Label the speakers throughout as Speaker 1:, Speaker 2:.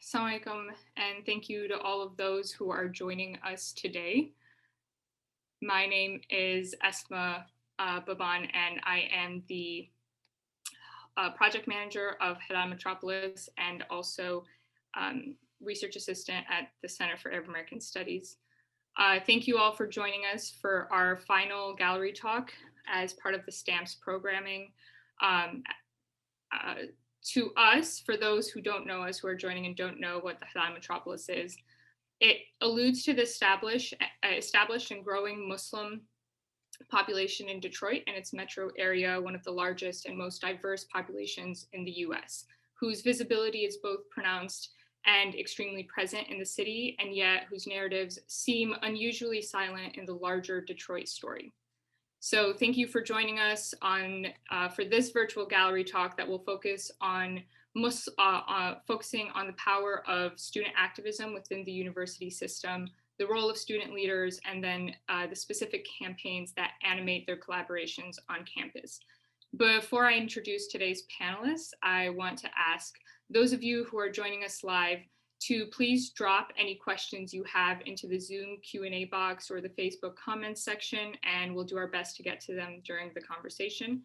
Speaker 1: Assalamu alaikum, and thank you to all of those who are joining us today. My name is Esma Baban, and I am the project manager of Halal Metropolis and also research assistant at the Center for Arab American Studies. Thank you all for joining us for our final gallery talk as part of the STAMPS programming. Um, to us, for those who don't know us, who are joining and don't know what the Halal Metropolis is, it alludes to the established and growing Muslim population in Detroit and its metro area, one of the largest and most diverse populations in the US, whose visibility is both pronounced and extremely present in the city, and yet whose narratives seem unusually silent in the larger Detroit story. So thank you for joining us for this virtual gallery talk that will focus on focusing on the power of student activism within the university system, the role of student leaders, and then the specific campaigns that animate their collaborations on campus. Before I introduce today's panelists, I want to ask those of you who are joining us live to please drop any questions you have into the Zoom Q&A box or the Facebook comments section, and we'll do our best to get to them during the conversation.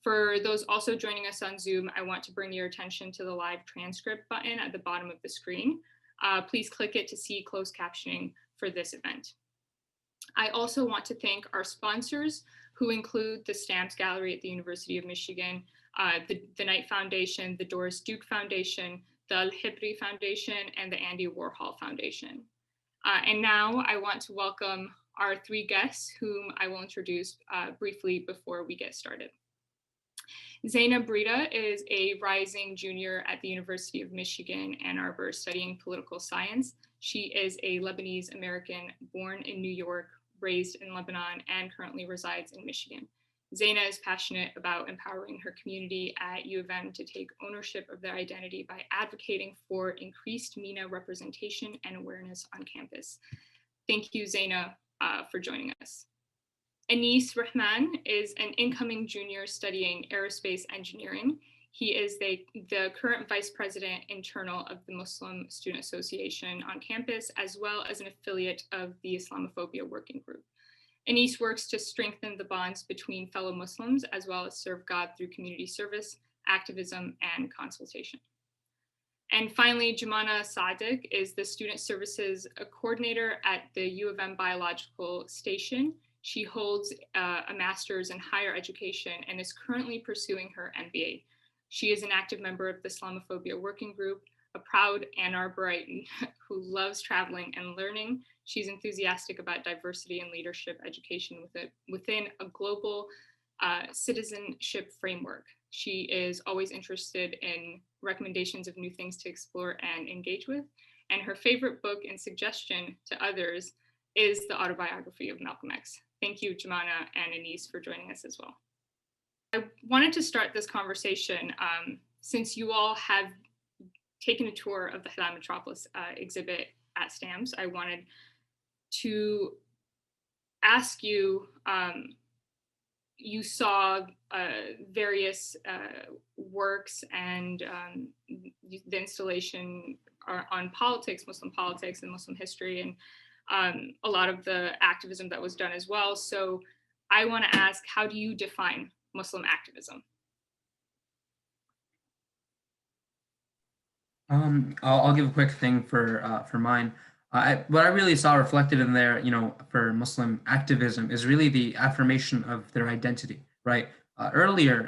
Speaker 1: For those also joining us on Zoom, I want to bring your attention to the live transcript button at the bottom of the screen. Please click it to see closed captioning for this event. I also want to thank our sponsors, who include the Stamps Gallery at the University of Michigan, the Knight Foundation, the Doris Duke Foundation, the Al-Hibri Foundation, and the Andy Warhol Foundation. And now I want to welcome our three guests, whom I will introduce briefly before we get started. Zeina Brita is a rising junior at the University of Michigan, Ann Arbor, studying political science. She is a Lebanese American born in New York, raised in Lebanon, and currently resides in Michigan. Zeina is passionate about empowering her community at U of M to take ownership of their identity by advocating for increased MENA representation and awareness on campus. Thank you, Zeina, for joining us. Anis Rahman is an incoming junior studying aerospace engineering. He is the current vice president internal of the Muslim Student Association on campus, as well as an affiliate of the Islamophobia Working Group. Anis works to strengthen the bonds between fellow Muslims, as well as serve God through community service, activism, and consultation. And finally, Jumana Sadiq is the student services coordinator at the U of M Biological Station. She holds a master's in higher education and is currently pursuing her MBA. She is an active member of the Islamophobia Working Group, a proud Ann Arborite who loves traveling and learning. She's enthusiastic about diversity and leadership education within a global citizenship framework. She is always interested in recommendations of new things to explore and engage with. And her favorite book and suggestion to others is the autobiography of Malcolm X. Thank you, Jumana and Anis, for joining us as well. I wanted to start this conversation since you all have taken a tour of the Halal Metropolis exhibit at STAMPS. I wanted to ask you, you saw various works and the installation on politics, Muslim politics and Muslim history, and a lot of the activism that was done as well. So I want to ask, how do you define Muslim activism?
Speaker 2: I'll give a quick thing for mine. What I really saw reflected in there, for Muslim activism is really the affirmation of their identity, right? Earlier,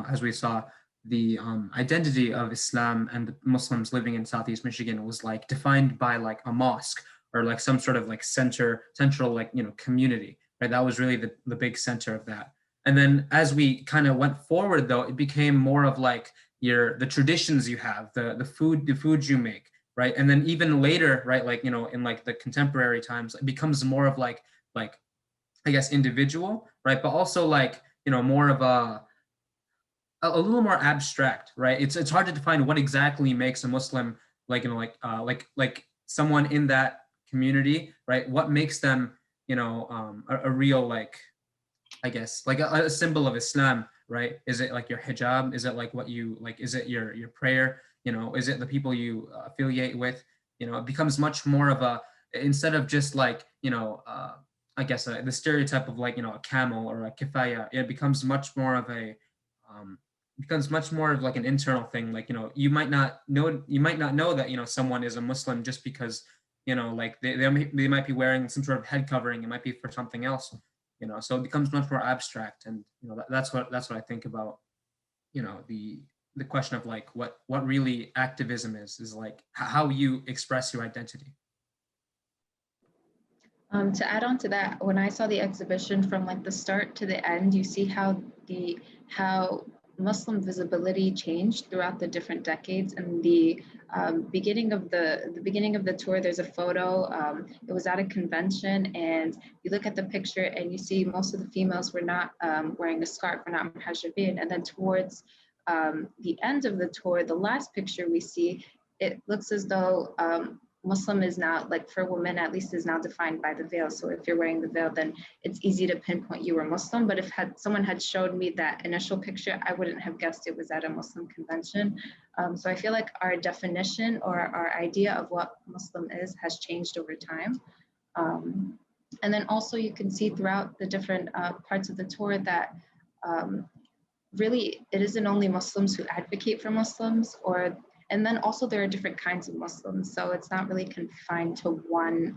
Speaker 2: as we saw, the identity of Islam and the Muslims living in Southeast Michigan was like defined by like a mosque or like some sort of like central like, community, right? That was really the big center of that. And then as we kind of went forward, though, it became more of like the traditions you have, the foods you make, right? And then even later, right, like, in like the contemporary times, it becomes more of like I guess individual, right? But also like, more of a little more abstract, right? It's hard to define what exactly makes a Muslim like, like someone in that community, right? What makes them, a real, like, I guess, like a symbol of Islam, right? Is it like your hijab? Is it like what you like? Is it your prayer? You know, is it the people you affiliate with? You know, it becomes much more of a, instead of just like, I guess the stereotype of like, a camel or a kifaya, it becomes much more of a, um, becomes much more of like an internal thing. Like, you might not know that, someone is a Muslim just because, like they might be wearing some sort of head covering. It might be for something else, so it becomes much more abstract. And, that's what I think about, the question of like what really activism is like how you express your identity.
Speaker 3: To add on to that, when I saw the exhibition from like the start to the end, you see how Muslim visibility changed throughout the different decades. And the beginning of the beginning of the tour, there's a photo. It was at a convention, and you look at the picture, and you see most of the females were not wearing a scarf, were not muhajabin. And then towards the end of the tour, the last picture we see, it looks as though Muslim is now, like for women at least, is now defined by the veil. So if you're wearing the veil, then it's easy to pinpoint you were Muslim. But if someone had showed me that initial picture, I wouldn't have guessed it was at a Muslim convention. So I feel like our definition or our idea of what Muslim is has changed over time. And then also you can see throughout the different parts of the tour that really it isn't only Muslims who advocate for Muslims, and then also there are different kinds of Muslims. So it's not really confined to one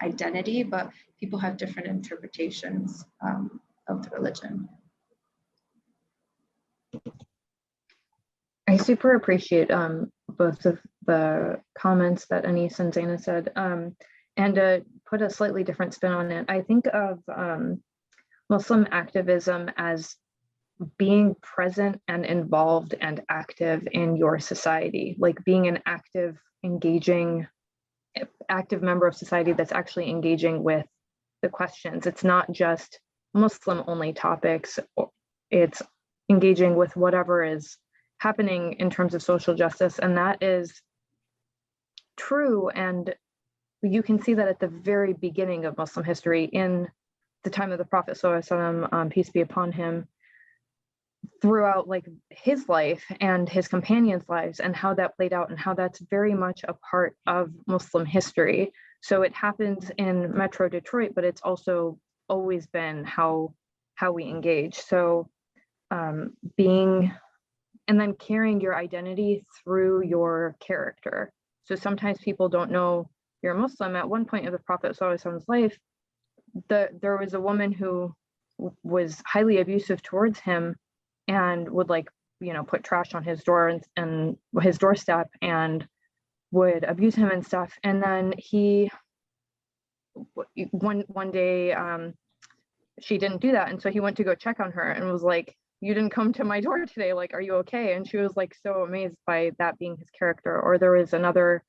Speaker 3: identity, but people have different interpretations of the religion.
Speaker 4: I super appreciate both of the comments that Anis and Zaina said. And to put a slightly different spin on it, I think of Muslim activism as being present and involved and active in your society, like being an active, engaging, active member of society that's actually engaging with the questions. It's not just Muslim only topics, it's engaging with whatever is happening in terms of social justice. And that is true. And you can see that at the very beginning of Muslim history, in the time of the Prophet ﷺ, peace be upon him, throughout like his life and his companions' lives, and how that played out and how that's very much a part of Muslim history. So it happens in Metro Detroit, but it's also always been how we engage. So being, and then carrying your identity through your character. So sometimes people don't know you're a Muslim. At one point of the Prophet ﷺ's life, there was a woman who was highly abusive towards him and would put trash on his door and his doorstep and would abuse him and stuff. And then one day she didn't do that. And so he went to go check on her and was like, "You didn't come to my door today. Like, are you okay?" And she was like so amazed by that being his character. Or there was another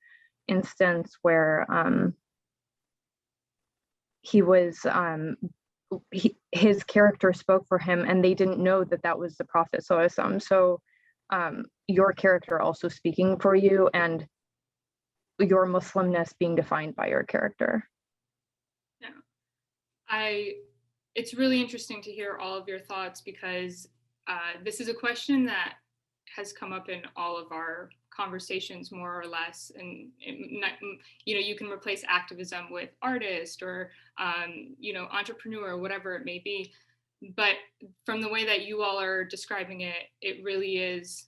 Speaker 4: instance where his character spoke for him and they didn't know that was the Prophet ﷺ. So your character also speaking for you and your Muslimness being defined by your character.
Speaker 1: Yeah, it's really interesting to hear all of your thoughts, because this is a question that has come up in all of our conversations, more or less. And you can replace activism with artist or entrepreneur, whatever it may be. But from the way that you all are describing it, it really is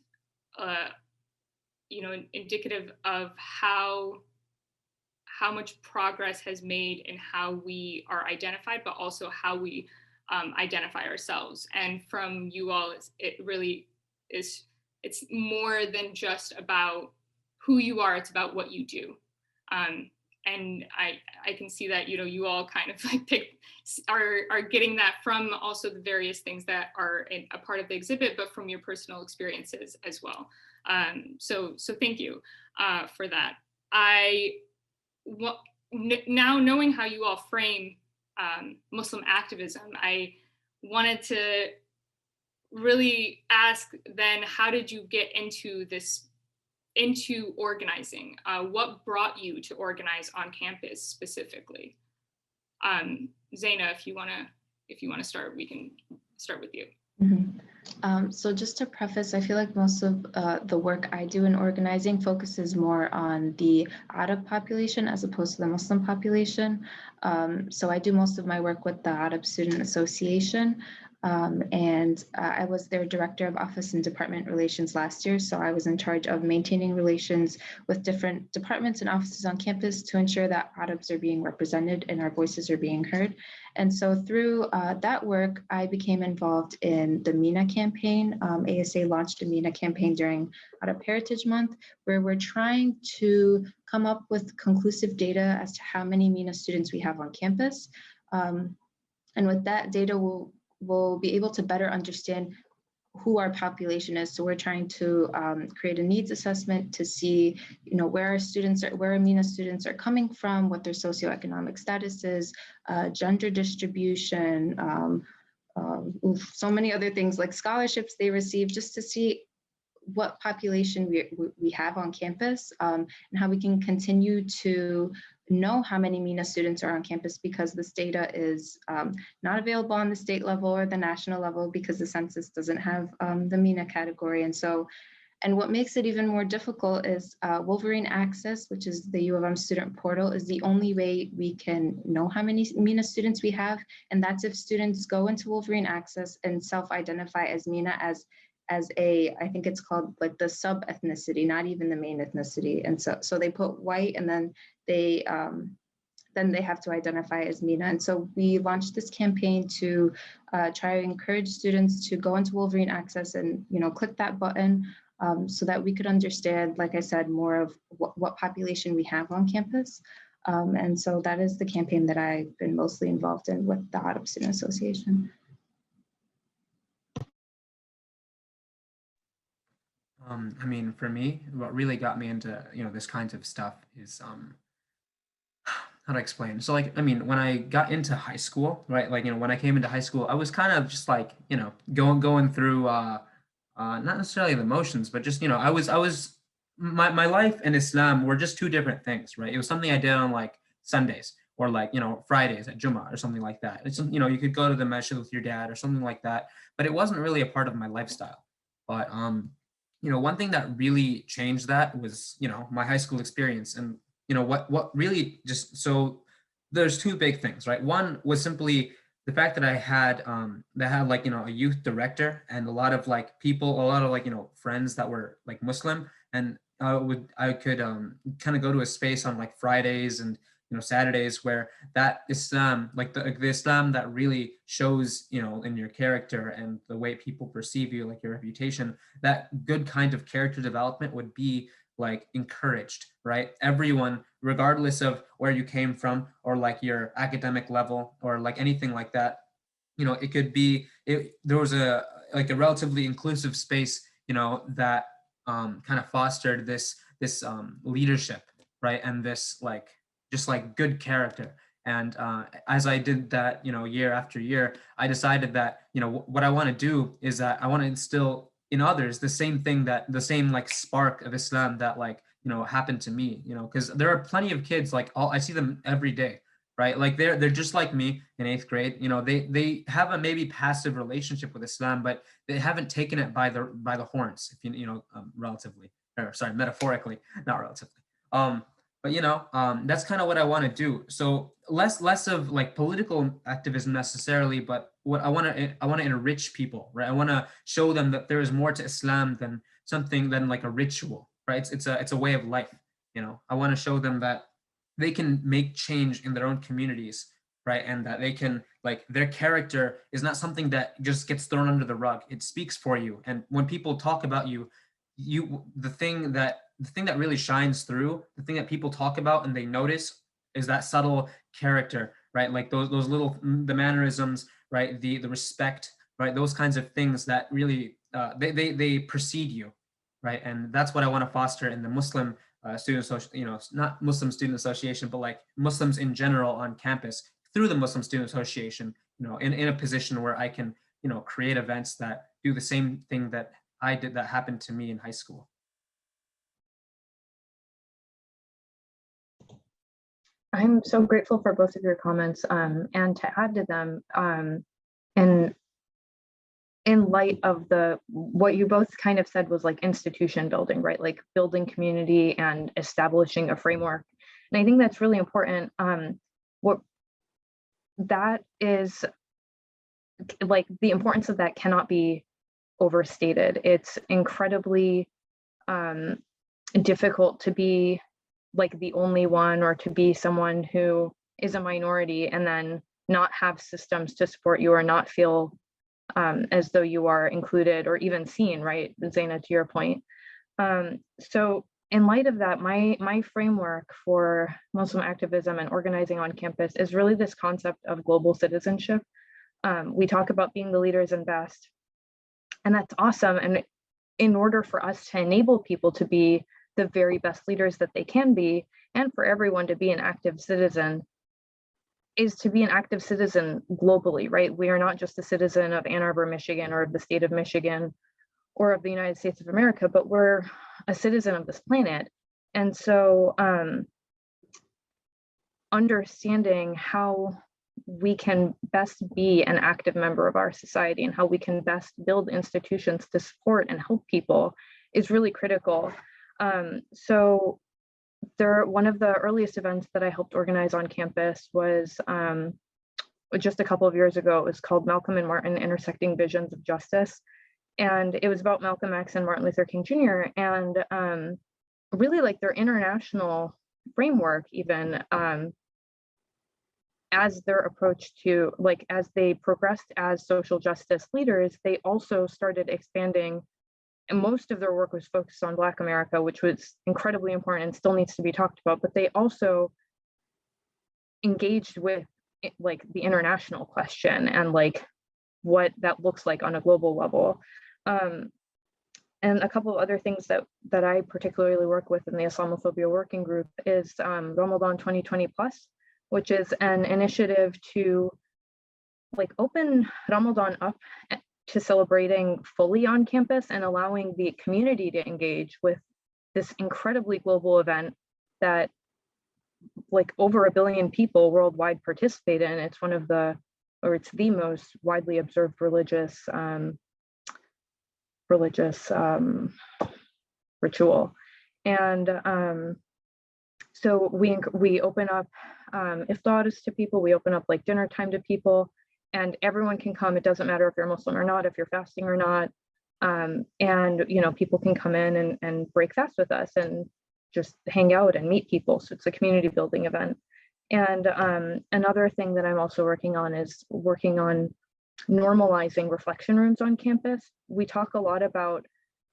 Speaker 1: indicative of how much progress has made in how we are identified, but also how we identify ourselves. And from you all, it really is. It's more than just about who you are, it's about what you do. And I can see that, you all kind of like are getting that from also the various things that are a part of the exhibit, but from your personal experiences as well. So thank you for that. Now knowing how you all frame Muslim activism, I wanted to really ask then, how did you get into organizing? What brought you to organize on campus specifically? Zaina, if you want to start, we can start with you.
Speaker 3: Mhm. So just to preface, I feel like most of the work I do in organizing focuses more on the Arab population as opposed to the Muslim population. So I do most of my work with the Arab Student Association. And I was their director of office and department relations last year. So I was in charge of maintaining relations with different departments and offices on campus to ensure that Arabs are being represented and our voices are being heard. And so through that work, I became involved in the MENA campaign. ASA launched a MENA campaign during Arab Heritage Month, where we're trying to come up with conclusive data as to how many MENA students we have on campus. And with that data, we'll be able to better understand who our population is. So we're trying to create a needs assessment to see, where our students are, where MENA students are coming from, what their socioeconomic status is, gender distribution, so many other things like scholarships they receive, just to see what population we have on campus, and how we can continue to know how many MENA students are on campus, because this data is not available on the state level or the national level because the census doesn't have the MENA category. And what makes it even more difficult is Wolverine Access, which is the U of M student portal, is the only way we can know how many MENA students we have. And that's if students go into Wolverine Access and self-identify as MENA as I think it's called like the sub-ethnicity, not even the main ethnicity. And so they put white, and then they have to identify as MENA. And so we launched this campaign to try to encourage students to go into Wolverine Access and click that button, so that we could understand, like I said, more of what population we have on campus. And so that is the campaign that I've been mostly involved in with the Arab Student Association.
Speaker 2: I mean, for me, what really got me into, this kind of stuff is, how to explain? So like, I mean, when I got into high school, right? Like, when I came into high school, I was kind of just like, going through, not necessarily the motions, but just, my life and Islam were just two different things, right? It was something I did on like Sundays or like, Fridays at Jummah or something like that. It's, you could go to the masjid with your dad or something like that, but it wasn't really a part of my lifestyle. But, one thing that really changed that was, my high school experience. And what really just, so there's two big things, right? One was simply the fact that I had like, a youth director and a lot of like people, a lot of like, friends that were like Muslim. And I could kind of go to a space on like Fridays and Saturdays where that Islam, like the Islam that really shows, in your character and the way people perceive you, like your reputation, that good kind of character development would be like encouraged, right? Everyone, regardless of where you came from or like your academic level or like anything like that, it could be, there was a like a relatively inclusive space, that kind of fostered this leadership, right? And this like just like good character. And as I did that, year after year, I decided that, what I want to do is that I want to instill in others the same thing, that the same like spark of Islam that like, happened to me, because there are plenty of kids, like I see them every day, right? Like they're just like me in 8th grade. They have a maybe passive relationship with Islam, but they haven't taken it by the horns, if relatively, or sorry, metaphorically, not relatively. But that's kind of what I want to do. So less of like political activism necessarily, but what I want to enrich people, right? I want to show them that there is more to Islam than something than like a ritual, right? It's a way of life. I want to show them that they can make change in their own communities, right? And that they can, like, their character is not something that just gets thrown under the rug. It speaks for you. And when people talk about you, the thing that really shines through, the thing that people talk about and they notice, is that subtle character, right? Like those little, the mannerisms, right? The respect, right? Those kinds of things that really they precede you, right? And that's what I want to foster in the Muslim student association, not Muslim student association, but like Muslims in general on campus through the Muslim student association, in a position where I can, create events that do the same thing that I did, that happened to me in high school.
Speaker 4: I'm so grateful for both of your comments, and to add to them, and in light of what you both kind of said was like institution building, right? Like building community and establishing a framework. And I think that's really important. What that is, like, the importance of that cannot be overstated. It's incredibly difficult to be like the only one, or to be someone who is a minority and then not have systems to support you, or not feel as though you are included or even seen, right, Zaina, to your point. So in light of that, my framework for Muslim activism and organizing on campus is really this concept of global citizenship. We talk about being the leaders and best, and that's awesome. And in order for us to enable people to be the very best leaders that they can be, and for everyone to be an active citizen, is to be an active citizen globally, right? We are not just a citizen of Ann Arbor, Michigan, or of the state of Michigan, or of the United States of America, but we're a citizen of this planet. And so understanding how we can best be an active member of our society, and how we can best build institutions to support and help people, is really critical. So one of the earliest events that I helped organize on campus was just a couple of years ago. It was called Malcolm and Martin Intersecting Visions of Justice. And it was about Malcolm X and Martin Luther King Jr. and really like their international framework, even as their approach to, like, as they progressed as social justice leaders, they also started expanding. And most of their work was focused on Black America, which was incredibly important and still needs to be talked about. But they also engaged with like the international question and like what that looks like on a global level. And a couple of other things that I particularly work with in the Islamophobia Working Group is Ramadan 2020 Plus, which is an initiative to like open Ramadan up to celebrating fully on campus and allowing the community to engage with this incredibly global event that like over 1 billion people worldwide participate in. It's one of the, or it's the most widely observed religious ritual. And so we open up iftars to people, we open up like dinner time to people, and everyone can come. It doesn't matter if you're Muslim or not, if you're fasting or not. And, you know, people can come in and break fast with us and just hang out and meet people. So it's a community building event. And another thing that I'm also working on is working on normalizing reflection rooms on campus. We talk a lot about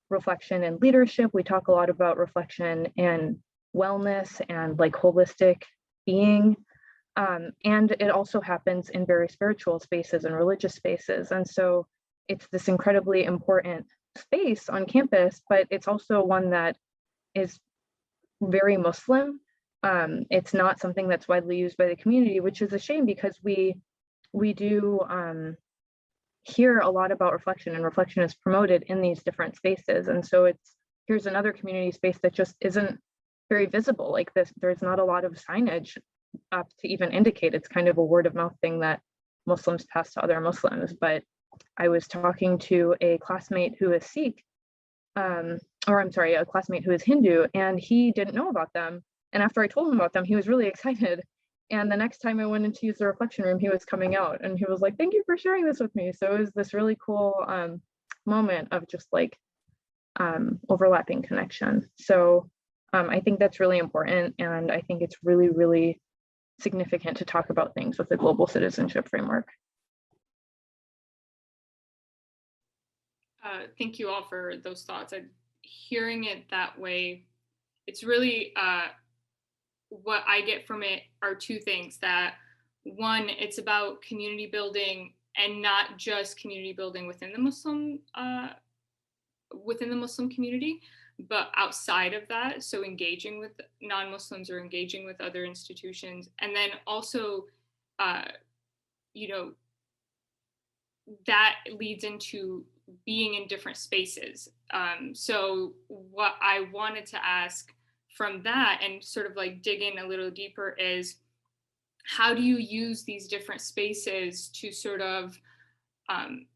Speaker 4: reflection and leadership. We talk a lot about reflection and wellness and like holistic being. And it also happens in very spiritual spaces and religious spaces. And so it's this incredibly important space on campus, but it's also one that is very Muslim. It's not something that's widely used by the community, which is a shame, because we do hear a lot about reflection, and reflection is promoted in these different spaces. And so here's another community space that just isn't very visible like this. There's not a lot of signage up to even indicate. It's kind of a word of mouth thing that Muslims pass to other Muslims. But I was talking to a classmate who is Sikh, a classmate who is Hindu, and he didn't know about them. And after I told him about them, he was really excited. And the next time I went in to use the reflection room, he was coming out and he was like, "Thank you for sharing this with me." So it was this really cool moment of just like overlapping connection. So I think that's really important. And I think it's really, really significant to talk about things with the global citizenship framework.
Speaker 1: Thank you all for those thoughts. Hearing it that way, it's really what I get from it are two things. That one, it's about community building, and not just community building within the Muslim community, but outside of that. So engaging with non-Muslims or engaging with other institutions, and then also, you know, that leads into being in different spaces. So what I wanted to ask from that and sort of like dig in a little deeper is, how do you use these different spaces to sort of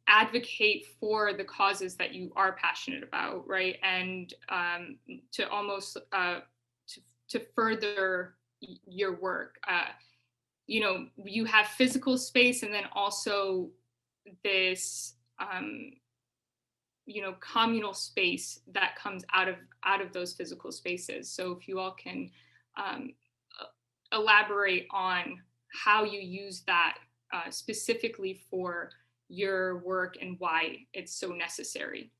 Speaker 1: advocate for the causes that you are passionate about, right? And to almost to further your work. You know, you have physical space, and then also this you know, communal space that comes out of those physical spaces. So if you all can elaborate on how you use that specifically for your work and why it's so necessary.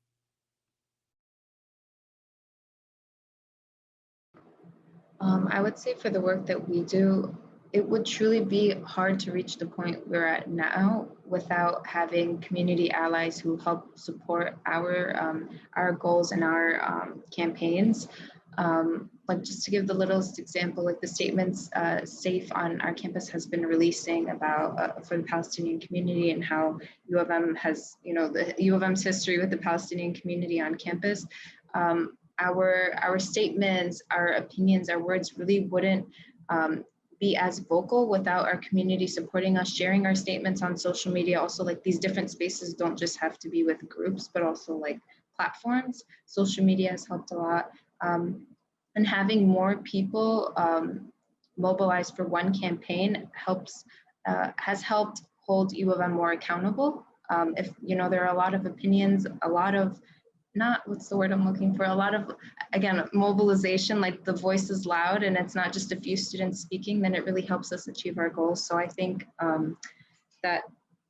Speaker 3: I would say for the work that we do, it would truly be hard to reach the point we're at now without having community allies who help support our goals and our campaigns. Like just to give the littlest example, like the statements SAFE on our campus has been releasing about for the Palestinian community and how U of M has, you know, the U of M's history with the Palestinian community on campus. Our statements, our opinions, our words really wouldn't be as vocal without our community supporting us, sharing our statements on social media. Also, like these different spaces don't just have to be with groups, but also like platforms. Social media has helped a lot. And having more people mobilized for one campaign has helped hold U of M more accountable. If, you know, there are a lot of opinions, a lot of what's the word I'm looking for? A lot of, again, mobilization, like the voice is loud and it's not just a few students speaking, then it really helps us achieve our goals. So I think that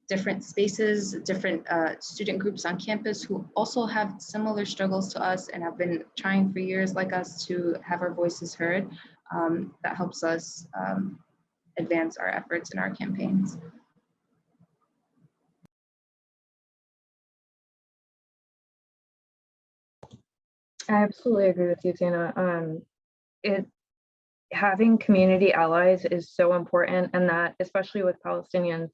Speaker 3: different spaces, different student groups on campus who also have similar struggles to us and have been trying for years like us to have our voices heard, that helps us advance our efforts in our campaigns.
Speaker 4: I absolutely agree with you, Zaina. Having community allies is so important, and that, especially with Palestinians,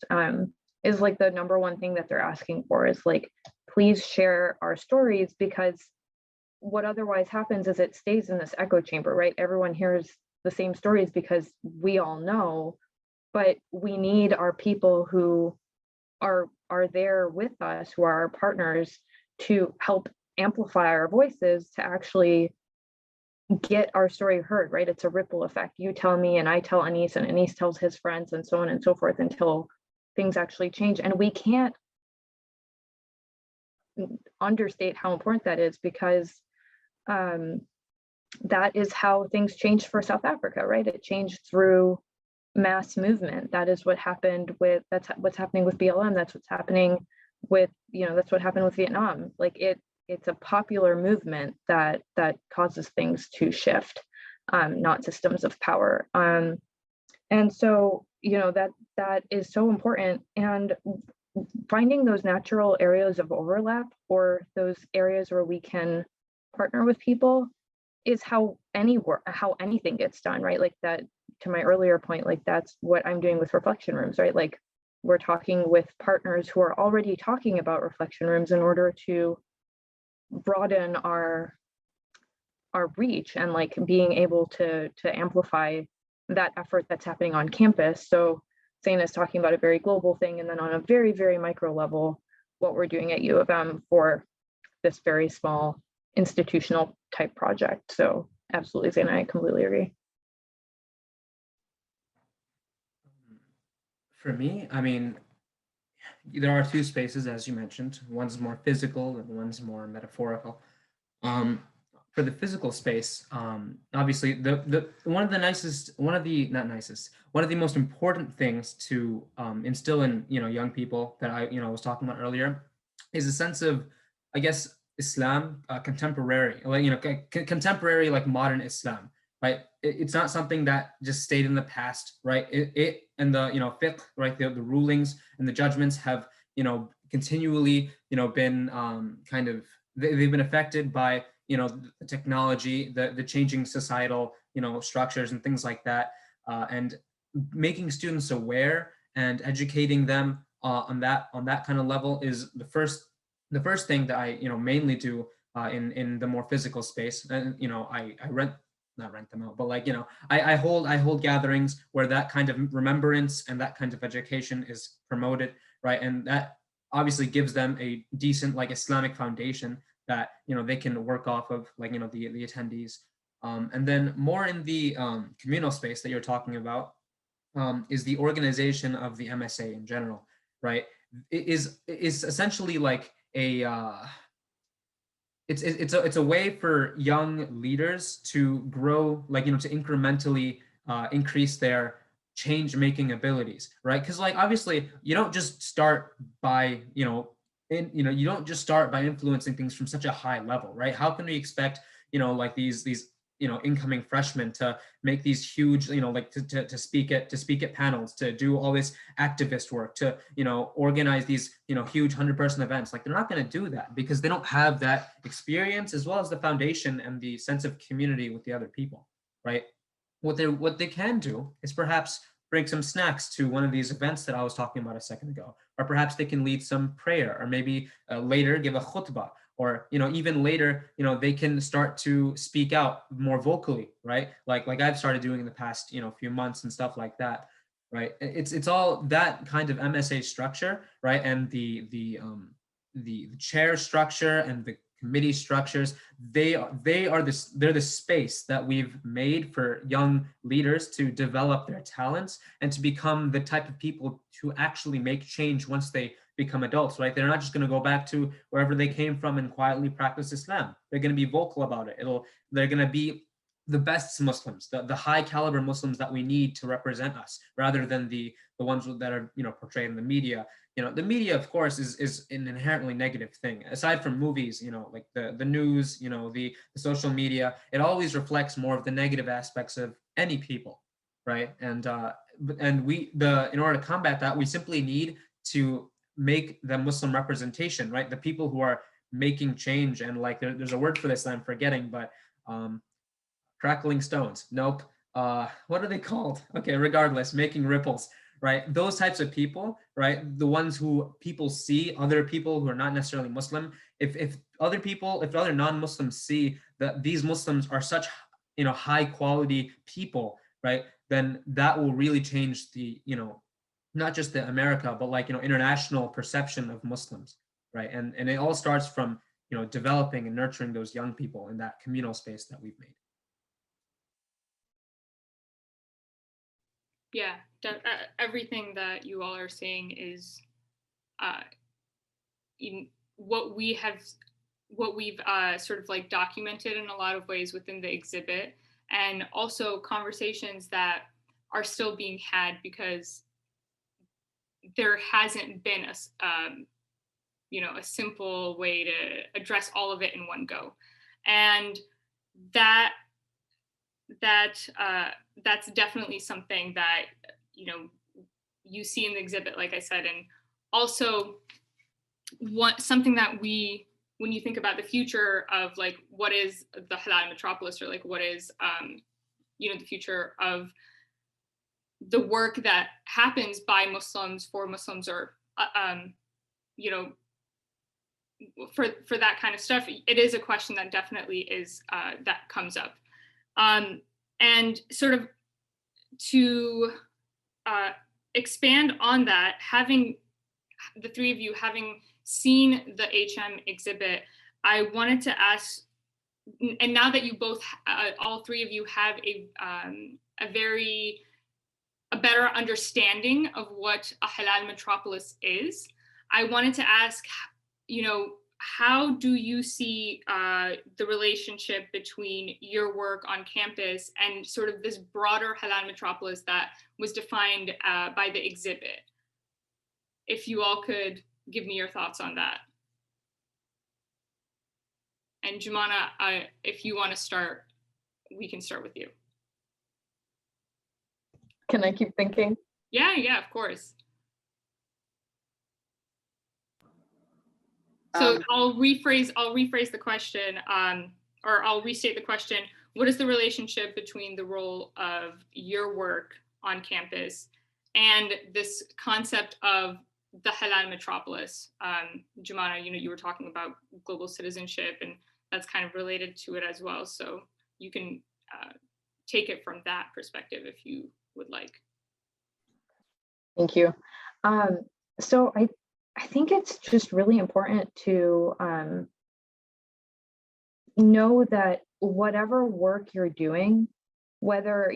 Speaker 4: is like the number one thing that they're asking for is like, please share our stories, because what otherwise happens is it stays in this echo chamber, right? Everyone hears the same stories because we all know, but we need our people who are there with us, who are our partners, to help amplify our voices to actually get our story heard, right? It's a ripple effect. You tell me and I tell Anis and Anis tells his friends and so on and so forth until things actually change. And we can't understate how important that is, because that is how things changed for South Africa, right? It changed through mass movement. That is what happened with, that's what's happening with BLM. That's what's happening with, you know, that's what happened with Vietnam. Like it's a popular movement that causes things to shift, not systems of power. And so, you know, that is so important. And finding those natural areas of overlap, or those areas where we can partner with people, is how anything gets done, right? Like that, to my earlier point, like that's what I'm doing with reflection rooms, right? Like we're talking with partners who are already talking about reflection rooms in order to broaden our reach and like being able to amplify that effort that's happening on campus. So Zaina is talking about a very global thing, and then on a very, very micro level, what we're doing at U of M for this very small institutional type project. So absolutely, Zaina, I completely agree.
Speaker 2: For me, I mean, there are two spaces, as you mentioned. One's more physical and one's more metaphorical. For the physical space, obviously, one of the most important things to instill in young people that I was talking about earlier is a sense of, I guess, Islam, contemporary, like contemporary, like modern Islam, right? It's not something that just stayed in the past, right? It and the fiqh, right? The rulings and the judgments have continually been kind of they've been affected by the technology, the changing societal structures and things like that, and making students aware and educating them on that kind of level is the first thing that I mainly do in the more physical space. And I not rent them out, but like I hold gatherings where that kind of remembrance and that kind of education is promoted, right? And that obviously gives them a decent like Islamic foundation that they can work off of, like the attendees. And then more in the communal space that you're talking about is the organization of the MSA in general, right? It is essentially like a it's a way for young leaders to grow, like to incrementally increase their change making abilities, right? Because like obviously you don't just start by you don't just start by influencing things from such a high level, right? How can we expect like these incoming freshmen to make these huge like to speak at panels, to do all this activist work, to organize these huge 100-person events? Like they're not going to do that because they don't have that experience as well as the foundation and the sense of community with the other people, right? What they can do is perhaps bring some snacks to one of these events that I was talking about a second ago, or perhaps they can lead some prayer, or maybe later give a khutbah, or even later they can start to speak out more vocally, right? Like I've started doing in the past few months and stuff like that, right? It's all that kind of MSA structure, right? And the chair structure and the committee structures, they're the space that we've made for young leaders to develop their talents and to become the type of people to actually make change once they become adults, right? They're not just going to go back to wherever they came from and quietly practice Islam. They're going to be vocal about it. They're going to be the best Muslims, the high caliber Muslims that we need to represent us, rather than the ones that are portrayed in the media. The media, of course, is an inherently negative thing. Aside from movies, like the news, the social media, it always reflects more of the negative aspects of any people, right? And in order to combat that, we simply need to make the Muslim representation, right? The people who are making change, and like there's a word for this that I'm forgetting, but crackling stones. Nope. What are they called? Okay, regardless, making ripples, right? Those types of people, right? The ones who people see, other people who are not necessarily Muslim. If other non-Muslims see that these Muslims are such high quality people, right? Then that will really change the not just the America, but like international perception of Muslims, right? And it all starts from developing and nurturing those young people in that communal space that we've made.
Speaker 1: Yeah, everything that you all are saying is what we've sort of like documented in a lot of ways within the exhibit, and also conversations that are still being had because there hasn't been a simple way to address all of it in one go, and that's definitely something that you see in the exhibit, like I said. And also something that when you think about the future of like what is the halal metropolis, or like what is the future of the work that happens by Muslims for Muslims, or for that kind of stuff, it is a question that definitely is that comes up. And sort of to expand on that, having the three of you having seen the HM exhibit, I wanted to ask, and now that you both, all three of you have a better understanding of what a halal metropolis is, I wanted to ask, how do you see the relationship between your work on campus and sort of this broader halal metropolis that was defined by the exhibit? If you all could give me your thoughts on that. And Jumana, if you want to start, we can start with you.
Speaker 4: Can I keep thinking?
Speaker 1: Yeah, of course. So I'll rephrase the question, or I'll restate the question. What is the relationship between the role of your work on campus and this concept of the halal metropolis? Jumana, you were talking about global citizenship, and that's kind of related to it as well. So you can take it from that perspective if you would like.
Speaker 4: Thank you. So I think it's just really important to know that whatever work you're doing, whether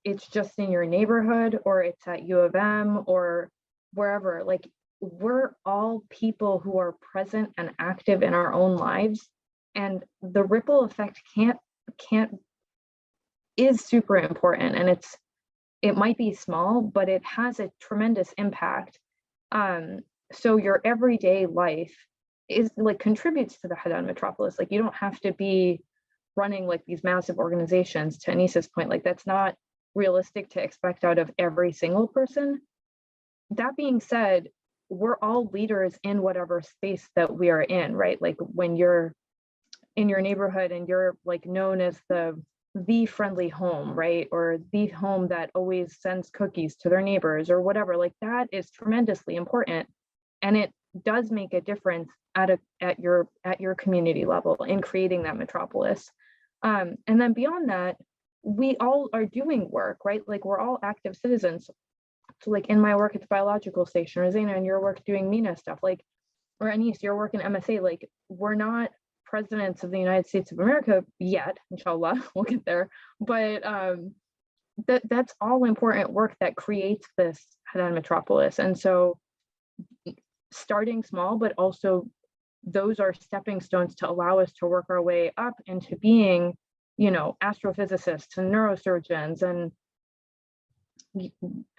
Speaker 4: it's just in your neighborhood or it's at U of M or wherever, like we're all people who are present and active in our own lives, and the ripple effect is super important, and it might be small, but it has a tremendous impact. So your everyday life is like contributes to the Haddad metropolis. Like you don't have to be running like these massive organizations. To Anissa's point, like that's not realistic to expect out of every single person. That being said, we're all leaders in whatever space that we are in, right? Like when you're in your neighborhood and you're like known as the friendly home, right? Or the home that always sends cookies to their neighbors or whatever, like that is tremendously important. And it does make a difference at your community level in creating that metropolis. And then beyond that, we all are doing work, right? Like we're all active citizens. So like in my work at the biological station, or Zaina in your work doing MENA stuff, like, or Anis, your work in MSA, like we're not presidents of the United States of America yet, inshallah, we'll get there. But that's all important work that creates this Haddad metropolis. And so starting small, but also those are stepping stones to allow us to work our way up into being, you know, astrophysicists and neurosurgeons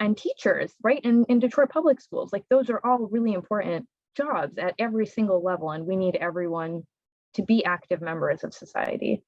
Speaker 4: and teachers, right? In Detroit public schools, like those are all really important jobs at every single level. And we need everyone to be active members of society.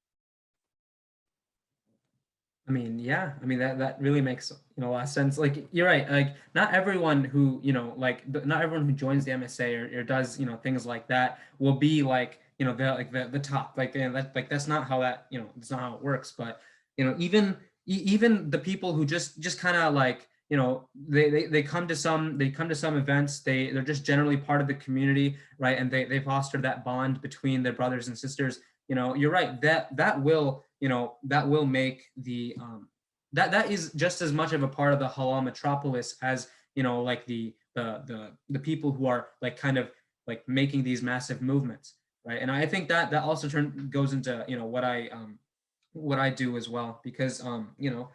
Speaker 2: I mean, yeah, I mean that really makes, you know, a lot of sense. Like you're right, like not everyone who, you know, like not everyone who joins the MSA or does, you know, things like that will be like, you know, the top, like that's not how that, you know, that's not how it works. But you know, even the people who just kind of like, you know, they come to some events, they're just generally part of the community, right? And they foster that bond between their brothers and sisters. You know, you're right, that will, you know, that will make the that is just as much of a part of the halal metropolis as, you know, like the people who are like kind of like making these massive movements, right? And I think that also goes into, you know, what I do as well, because you know,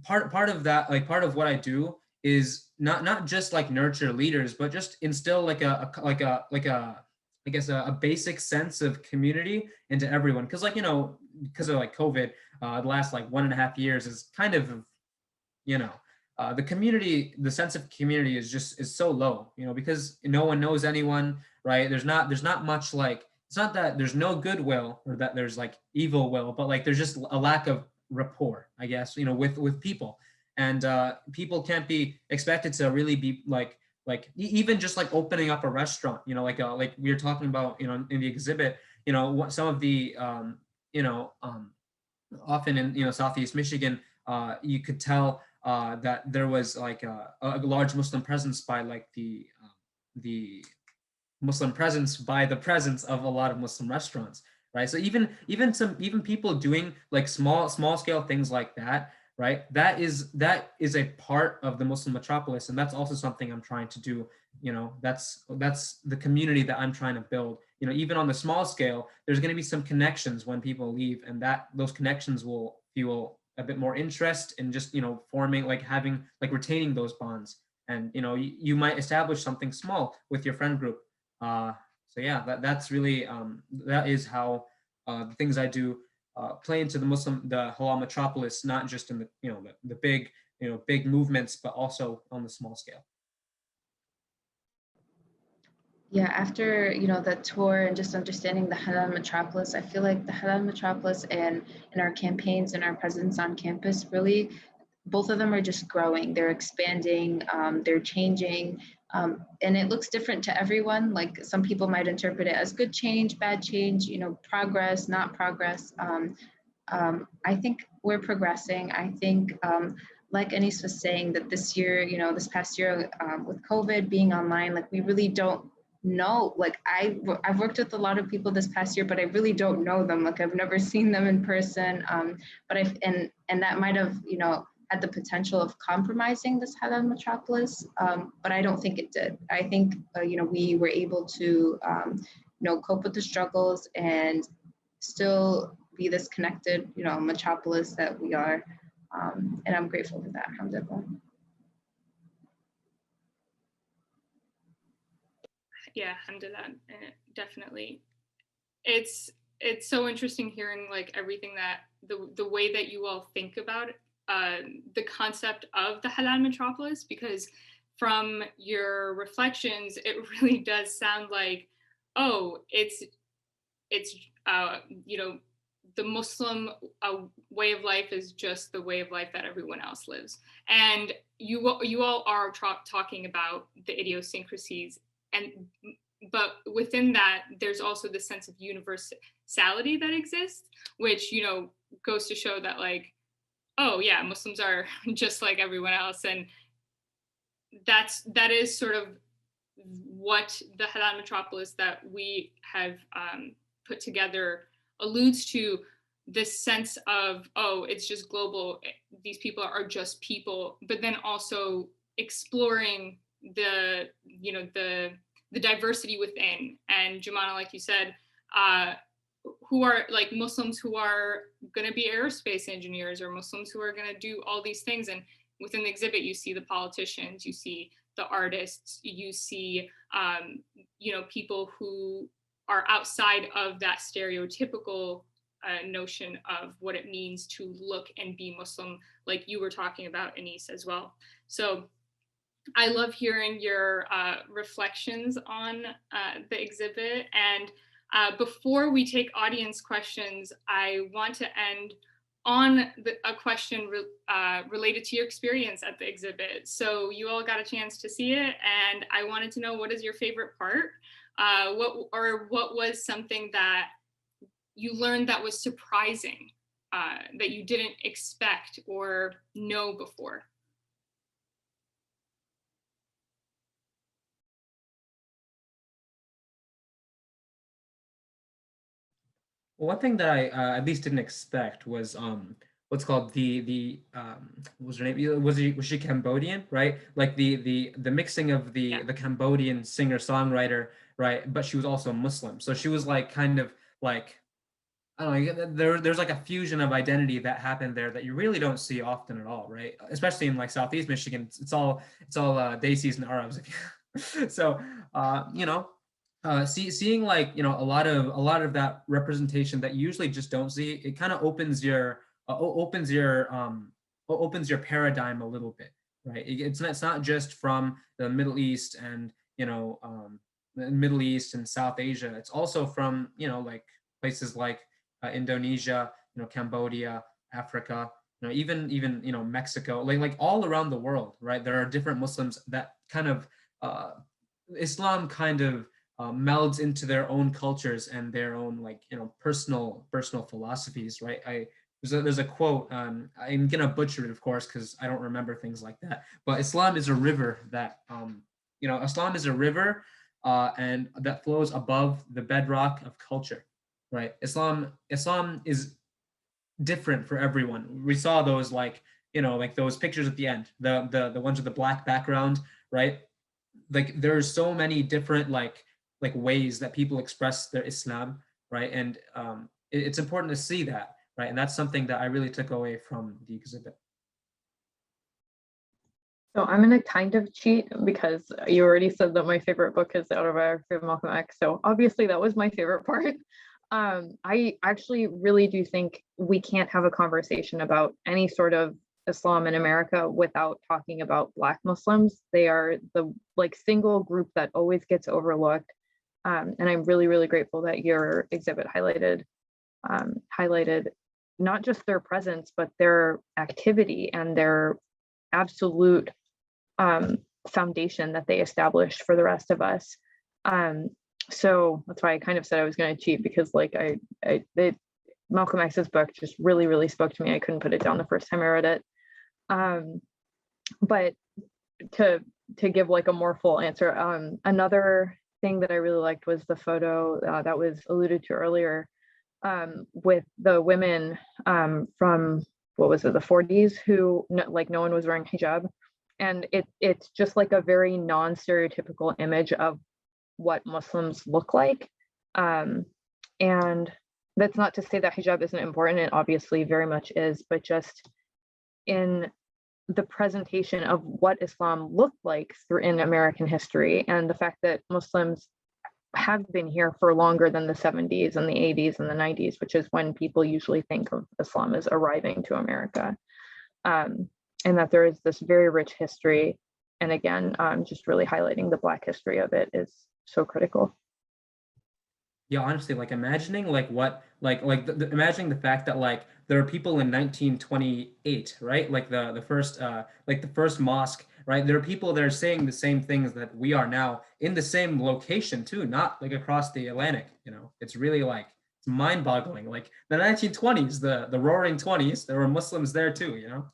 Speaker 2: part of that, like part of what I do is not just like nurture leaders, but just instill like I guess a basic sense of community into everyone. Because like, you know, because of like COVID, the last like 1.5 years is kind of, you know, the sense of community is so low, you know, because no one knows anyone, right? There's not much, like, it's not that there's no goodwill or that there's like evil will, but like there's just a lack of rapport, I guess, you know, with people. And people can't be expected to really be like even just like opening up a restaurant, you know, like we were talking about, you know, in the exhibit, you know, what some of the you know, often in, you know, Southeast Michigan, you could tell that there was like a large Muslim presence by like the Muslim presence by the presence of a lot of Muslim restaurants, right? So even people doing like small scale things like that, right? That is a part of the Muslim metropolis, and that's also something I'm trying to do. You know, that's the community that I'm trying to build. You know, even on the small scale, there's going to be some connections when people leave, and that those connections will fuel a bit more interest in just, you know, forming, like having, like retaining those bonds. And you know, you might establish something small with your friend group. So yeah, that's really that is how the things I do play into the halal metropolis, not just in the, you know, the big, you know, big movements, but also on the small scale.
Speaker 3: Yeah, after, you know, that tour and just understanding the Halal metropolis, I feel like the Halal metropolis and our campaigns and our presence on campus, really, both of them are just growing. They're expanding, they're changing, and it looks different to everyone. Like some people might interpret it as good change, bad change, you know, progress, not progress. I think we're progressing. I think, like Anis was saying, that this year, you know, this past year with COVID being online, like we really don't know. Like I've worked with a lot of people this past year, but I really don't know them. Like I've never seen them in person. But and that might have, you know, had the potential of compromising this halal metropolis, but I don't think it did. I think we were able to cope with the struggles and still be this connected metropolis that we are, and I'm grateful for that. Alhamdulillah.
Speaker 1: Yeah, alhamdulillah, definitely. It's so interesting hearing like everything that the way that you all think about the concept of the halal metropolis, because from your reflections, it really does sound like, oh, it's the Muslim way of life is just the way of life that everyone else lives, and you all are talking about the idiosyncrasies, but within that, there's also the sense of universality that exists, which goes to show that like, oh yeah, Muslims are just like everyone else, and that is sort of what the halal metropolis that we have put together alludes to, this sense of, oh, it's just global, these people are just people, but then also exploring the diversity within. And Jumana, like you said, who are like Muslims who are going to be aerospace engineers, or Muslims who are going to do all these things. And within the exhibit, you see the politicians, you see the artists, you see people who are outside of that stereotypical notion of what it means to look and be Muslim, like you were talking about, Anis, as well. So I love hearing your reflections on the exhibit. And before we take audience questions, I want to end on a question related to your experience at the exhibit. So you all got a chance to see it, and I wanted to know, what is your favorite part? What was something that you learned that was surprising, that you didn't expect or know before?
Speaker 2: Well, one thing that I at least didn't expect was what's called what was her name? Was she Cambodian, right? Like the mixing of the Cambodian singer-songwriter, right? But she was also Muslim. So she was like kind of like, I don't know, there's like a fusion of identity that happened there that you really don't see often at all, right? Especially in like Southeast Michigan, it's all Desis and Arabs. So seeing like a lot of that representation that you usually just don't see, it kind of opens your paradigm a little bit, right? It's not just from the Middle East and Middle East and South Asia. It's also from like places like Indonesia, Cambodia, Africa, even Mexico, like all around the world, right? There are different Muslims that kind of Islam kind of melds into their own cultures and their own like personal philosophies, right? There's a quote, I'm gonna butcher it, of course, because I don't remember things like that, but Islam is a river that Islam is a river and that flows above the bedrock of culture, right? Islam is different for everyone. We saw those like those pictures at the end, the ones with the black background, right? Like there's so many different like ways that people express their Islam, right? And it's important to see that, right? And that's something that I really took away from the exhibit.
Speaker 4: So I'm going to kind of cheat because you already said that my favorite book is the autobiography of Malcolm X. So obviously that was my favorite part. I actually really do think we can't have a conversation about any sort of Islam in America without talking about Black Muslims. They are the like single group that always gets overlooked. And I'm really, really grateful that your exhibit highlighted not just their presence, but their activity and their absolute foundation that they established for the rest of us. So that's why I kind of said I was going to cheat, because like Malcolm X's book just really, really spoke to me. I couldn't put it down the first time I read it. But to give like a more full answer, another thing that I really liked was the photo that was alluded to earlier with the women from what was it, the 40s, who like no one was wearing hijab. And it's just like a very non-stereotypical image of what Muslims look like. And that's not to say that hijab isn't important, it obviously very much is, but just in the presentation of what Islam looked like in American history, and the fact that Muslims have been here for longer than the 70s and the 80s and the 90s, which is when people usually think of Islam as arriving to America. And that there is this very rich history. And again, just really highlighting the Black history of it is so critical.
Speaker 2: Yeah, honestly, like imagining like what imagining the fact that like there are people in 1928, right? Like the first mosque, right? There are people that are saying the same things that we are now in the same location too, not like across the Atlantic, you know. It's really like it's mind-boggling. Like the 1920s, the roaring 20s, there were Muslims there too, you know.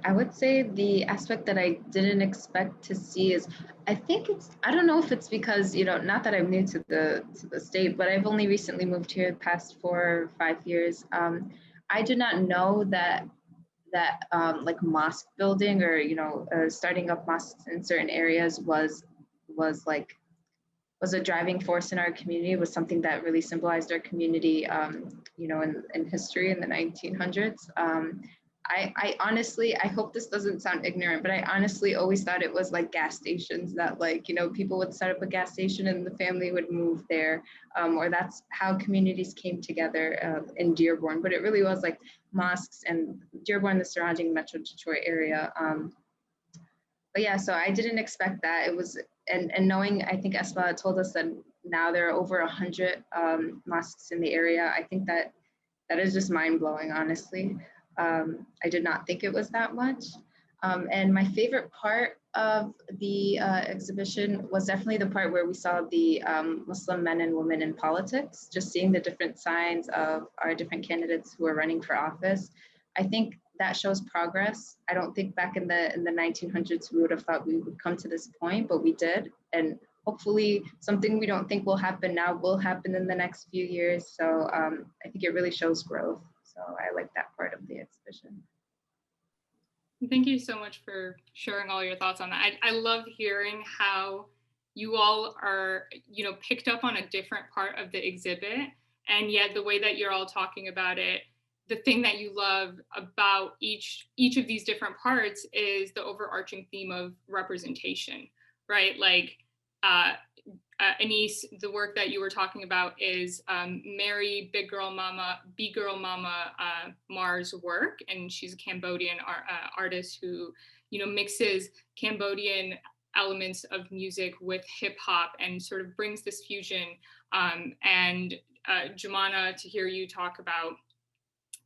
Speaker 3: I would say the aspect that I didn't expect to see is, I don't know if it's because, not that I'm new to the state, but I've only recently moved here the past 4 or 5 years. I did not know that like mosque building or, starting up mosques in certain areas was a driving force in our community, was something that really symbolized our community, in history in the 1900s. I honestly, I hope this doesn't sound ignorant, but I honestly always thought it was like gas stations that people would set up a gas station and the family would move there, or that's how communities came together in Dearborn. But it really was like mosques and Dearborn, the surrounding Metro Detroit area. But yeah, so I didn't expect that. It was, and knowing, I think Esma told us that now there are over 100 mosques in the area. I think that is just mind blowing, honestly. I did not think it was that much. And my favorite part of the exhibition was definitely the part where we saw the Muslim men and women in politics, just seeing the different signs of our different candidates who are running for office. I think that shows progress. I don't think back in the 1900s we would have thought we would come to this point, but we did. And hopefully something we don't think will happen now will happen in the next few years. So I think it really shows growth. So I like that part of the exhibition.
Speaker 1: Thank you so much for sharing all your thoughts on that. I love hearing how you all are, picked up on a different part of the exhibit, and yet the way that you're all talking about it, the thing that you love about each of these different parts is the overarching theme of representation, right? Like Anise, the work that you were talking about is Mary Big Girl Mama Mar's work, and she's a Cambodian artist who, mixes Cambodian elements of music with hip hop and sort of brings this fusion. And Jumana, to hear you talk about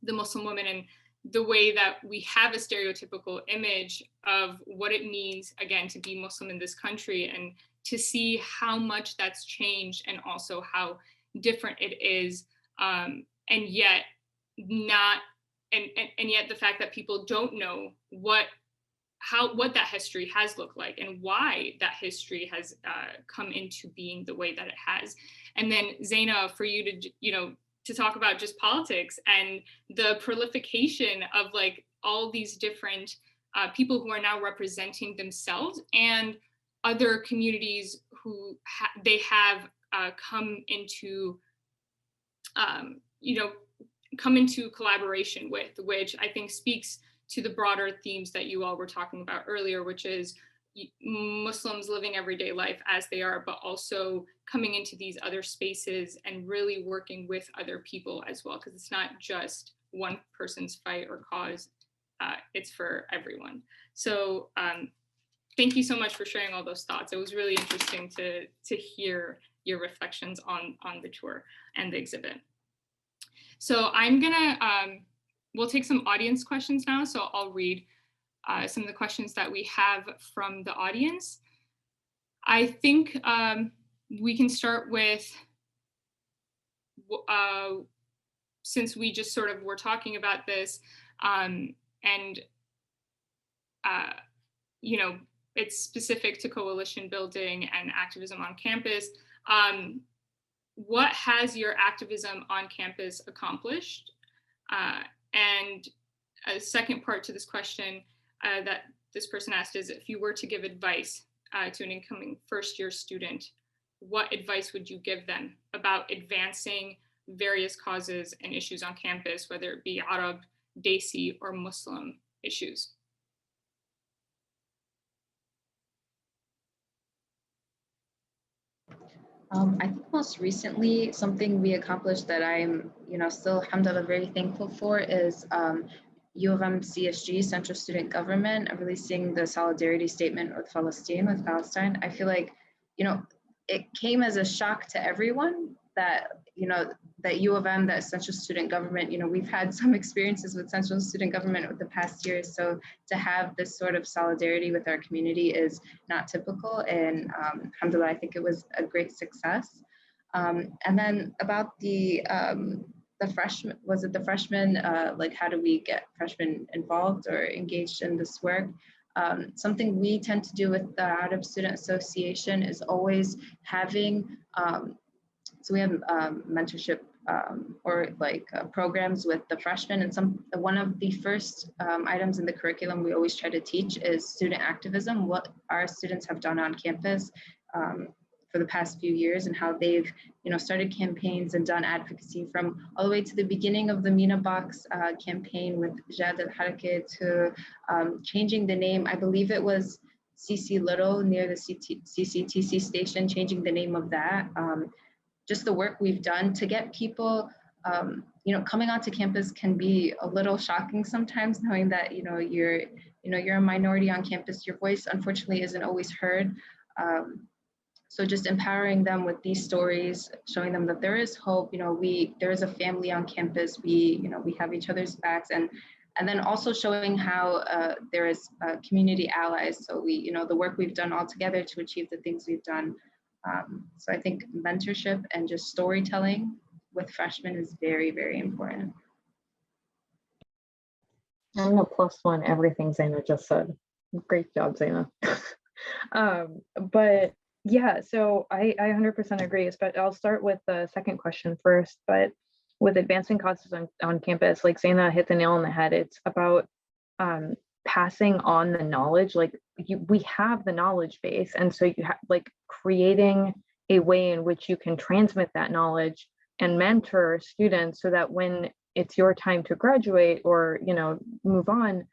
Speaker 1: the Muslim woman and the way that we have a stereotypical image of what it means, again, to be Muslim in this country, and to see how much that's changed and also how different it is, and yet not, and yet the fact that people don't know what that history has looked like and why that history has come into being the way that it has. And then Zaina, for you to, to talk about just politics and the proliferation of like all these different people who are now representing themselves and other communities who they have come into, come into collaboration with, which I think speaks to the broader themes that you all were talking about earlier, which is Muslims living everyday life as they are, but also coming into these other spaces and really working with other people as well, because it's not just one person's fight or cause, it's for everyone. So thank you so much for sharing all those thoughts. It was really interesting to hear your reflections on the tour and the exhibit. So I'm gonna, we'll take some audience questions now. So I'll read some of the questions that we have from the audience. I think we can start with, since we just sort of were talking about this, and it's specific to coalition building and activism on campus. what has your activism on campus accomplished? And a second part to this question that this person asked is, if you were to give advice to an incoming first-year student, what advice would you give them about advancing various causes and issues on campus, whether it be Arab, Desi, or Muslim issues?
Speaker 3: I think most recently, something we accomplished that I'm, still, alhamdulillah, very thankful for is U of M CSG, Central Student Government, releasing the solidarity statement with Palestine. I feel like, it came as a shock to everyone that, that U of M, that Central Student Government, we've had some experiences with Central Student Government over the past years. So to have this sort of solidarity with our community is not typical. And alhamdulillah, I think it was a great success. And then about the freshmen, was it the freshmen? Like, how do we get freshmen involved or engaged in this work? Something we tend to do with the Arab Student Association is always having, so we have mentorship or programs with the freshmen, and one of the first items in the curriculum we always try to teach is student activism, what our students have done on campus for the past few years, and how they've started campaigns and done advocacy from all the way to the beginning of the Mina Box campaign with Jad al-Harake to changing the name. I believe it was CC Little near the CCTC station, changing the name of that. Just the work we've done to get people, coming onto campus can be a little shocking sometimes, knowing that you're a minority on campus. Your voice, unfortunately, isn't always heard. So just empowering them with these stories, showing them that there is hope. There is a family on campus. We have each other's backs, and then also showing how there is community allies. So the work we've done all together to achieve the things we've done. So I think mentorship and just storytelling with freshmen is very, very important.
Speaker 4: I'm gonna plus one everything Zaina just said. Great job, Zaina. But yeah, so I 100% agree, but I'll start with the second question first. But with advancing causes on campus, like Zaina hit the nail on the head, it's about passing on the knowledge. We have the knowledge base, and so you have creating a way in which you can transmit that knowledge and mentor students so that when it's your time to graduate or move on,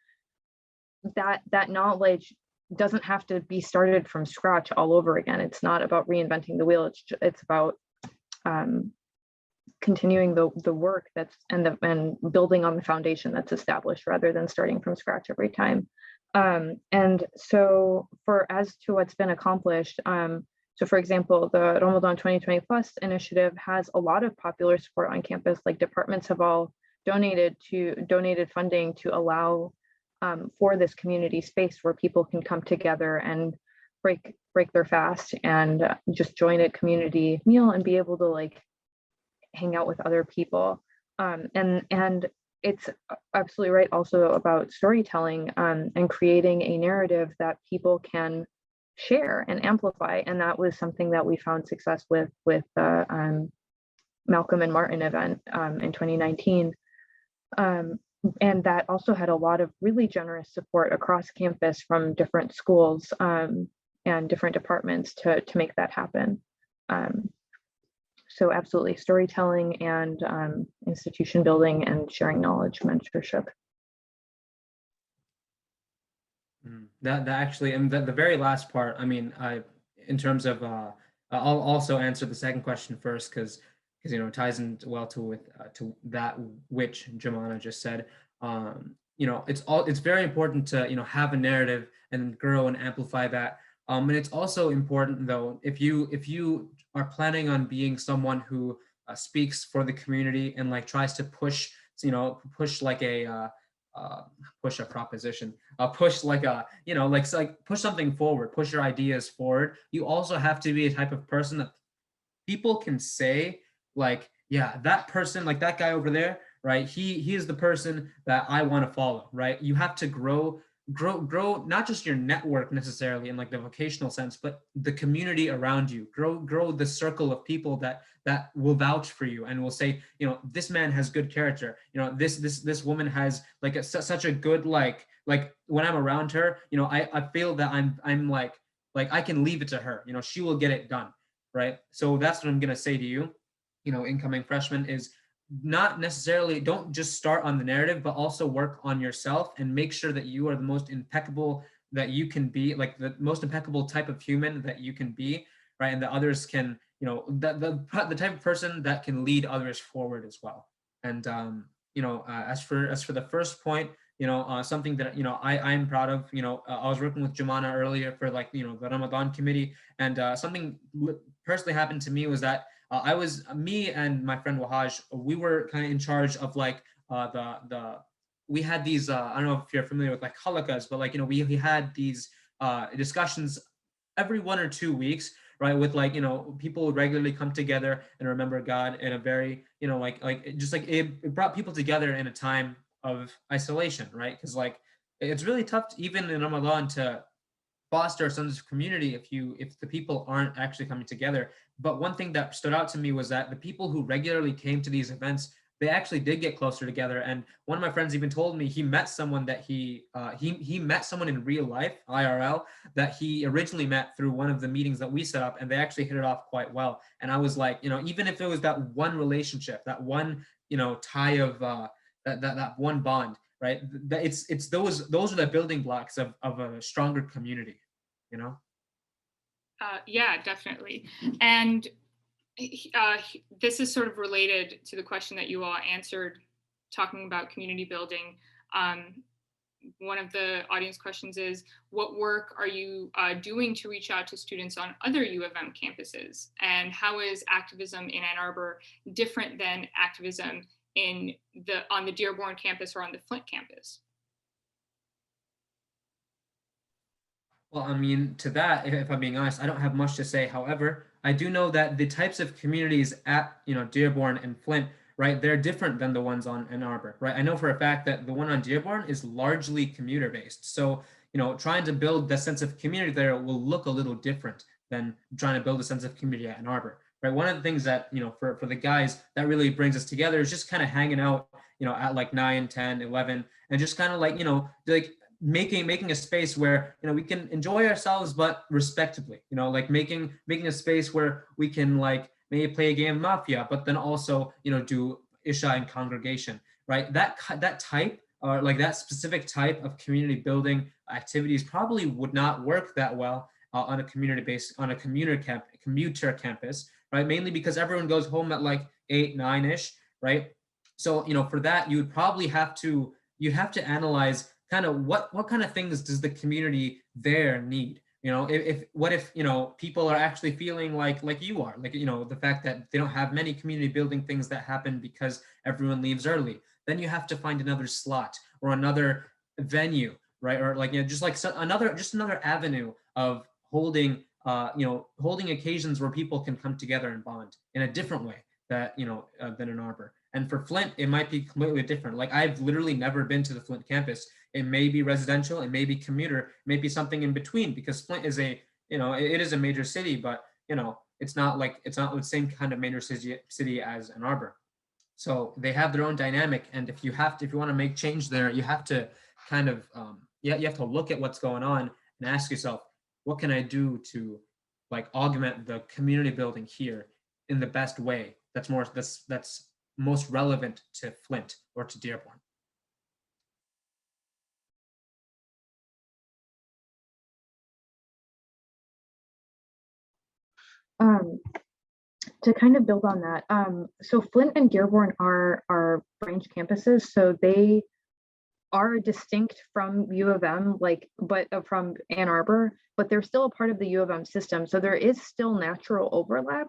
Speaker 4: that knowledge doesn't have to be started from scratch all over again. It's not about reinventing the wheel. It's about continuing the work and building on the foundation that's established rather than starting from scratch every time. And so as to what's been accomplished, so for example, the Ramadan 2020 Plus initiative has a lot of popular support on campus. Like, departments have all donated funding to allow for this community space where people can come together and break their fast and just join a community meal and be able to hang out with other people. And it's absolutely right also about storytelling and creating a narrative that people can share and amplify. And that was something that we found success with the Malcolm and Martin event in 2019. And that also had a lot of really generous support across campus from different schools and different departments to make that happen. So absolutely, storytelling and institution building and sharing knowledge, mentorship.
Speaker 2: That actually, and the very last part, I mean, in terms of, I'll also answer the second question first, because it ties in well to that which Jumana just said. It's very important to have a narrative and grow and amplify that. And it's also important, though, if you are planning on being someone who speaks for the community and tries to push push a proposition, push push something forward, push your ideas forward. You also have to be a type of person that people can say, yeah, that person, that guy over there, right? He is the person that I want to follow, right? You have to grow grow not just your network necessarily in like the vocational sense, but the community around you. Grow the circle of people that will vouch for you and will say, you know, this man has good character. You know, this woman has like such a good like when I'm around her, you know, I feel that I'm like I can leave it to her. You know, she will get it done, right? So that's what I'm gonna say to you, you know, incoming freshmen, is not necessarily, don't just start on the narrative, but also work on yourself and make sure that you are the most impeccable that you can be, like the most impeccable type of human that you can be, right? And that others can, you know, the type of person that can lead others forward as well. And you know, as for the first point, you know, something that, you know, I'm proud of, you know, I was working with Jumana earlier for like, you know, the Ramadan committee, and something personally happened to me was that me and my friend Wahaj, we were kind of in charge of like we had these, I don't know if you're familiar with like halakas, but like, you know, we had these discussions every 1 or 2 weeks, right? With like, you know, people would regularly come together and remember God in a very, you know, like just like it brought people together in a time of isolation, right? Because like it's really tough even in Ramadan to foster a sense of community if the people aren't actually coming together. But one thing that stood out to me was that the people who regularly came to these events, they actually did get closer together. And one of my friends even told me he met someone that he met someone in real life, IRL, that he originally met through one of the meetings that we set up, and they actually hit it off quite well. And I was like, you know, even if it was that one relationship, that one, you know, tie of that one bond, right? That it's those are the building blocks of a stronger community, you know.
Speaker 1: Yeah, definitely. And this is sort of related to the question that you all answered, talking about community building. One of the audience questions is, what work are you doing to reach out to students on other U of M campuses? And how is activism in Ann Arbor different than activism on the Dearborn campus or on the Flint campus?
Speaker 2: Well, I mean, to that, if I'm being honest, I don't have much to say. However, I do know that the types of communities at, you know, Dearborn and Flint, right, they're different than the ones on Ann Arbor, right? I know for a fact that the one on Dearborn is largely commuter based. So, you know, trying to build the sense of community there will look a little different than trying to build a sense of community at Ann Arbor, right? One of the things that, you know, for the guys that really brings us together is just kind of hanging out, you know, at like 9, 10, 11, and just kind of like, you know, like making a space where, you know, we can enjoy ourselves but respectably, you know, like making a space where we can like maybe play a game of Mafia, but then also, you know, do Isha in congregation, right? That type, or like that specific type of community building activities probably would not work that well on a commuter campus, right? Mainly because everyone goes home at like 8, 9-ish, right? So, you know, for that you would probably you have to analyze kind of what kind of things does the community there need. You know, if you know, people are actually feeling like you are, like, you know, the fact that they don't have many community building things that happen because everyone leaves early, then you have to find another slot or another venue, right? Or like, you know, just like another avenue of holding you know, holding occasions where people can come together and bond in a different way that, you know, than Ann Arbor. And for Flint, it might be completely different. Like, I've literally never been to the Flint campus. It may be residential, it may be commuter, it may be something in between, because Flint is a, you know, it is a major city, but, you know, it's not the same kind of major city as Ann Arbor. So they have their own dynamic. And if you want to make change there, you have to kind of, you have to look at what's going on and ask yourself, what can I do to like augment the community building here in the best way that's most relevant to Flint or to Dearborn.
Speaker 4: To kind of build on that, so Flint and Dearborn are branch campuses, so they are distinct from U of M, like, but from Ann Arbor, but they're still a part of the U of M system. So there is still natural overlap.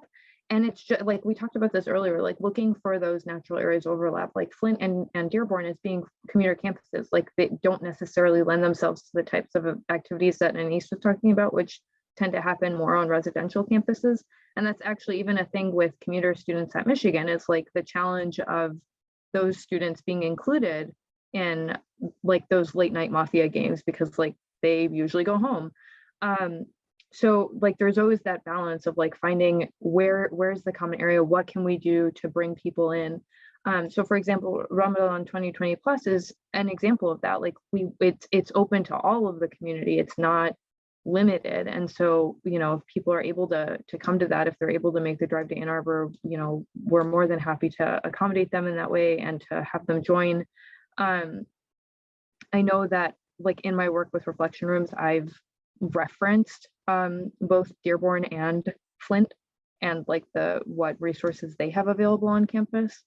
Speaker 4: And it's just like we talked about this earlier, like looking for those natural areas of overlap, like Flint and Dearborn as being commuter campuses, like they don't necessarily lend themselves to the types of activities that Anise was talking about, which tend to happen more on residential campuses. And that's actually even a thing with commuter students at Michigan. It's like the challenge of those students being included in like those late night Mafia games because like they usually go home. So like there's always that balance of like finding where's the common area, what can we do to bring people in. So for example, Ramadan 2020 Plus is an example of that. Like it's open to all of the community. It's not limited. And so, you know, if people are able to come to that, if they're able to make the drive to Ann Arbor, you know, we're more than happy to accommodate them in that way and to have them join. I know that like in my work with reflection rooms, I've referenced both Dearborn and Flint and like what resources they have available on campus.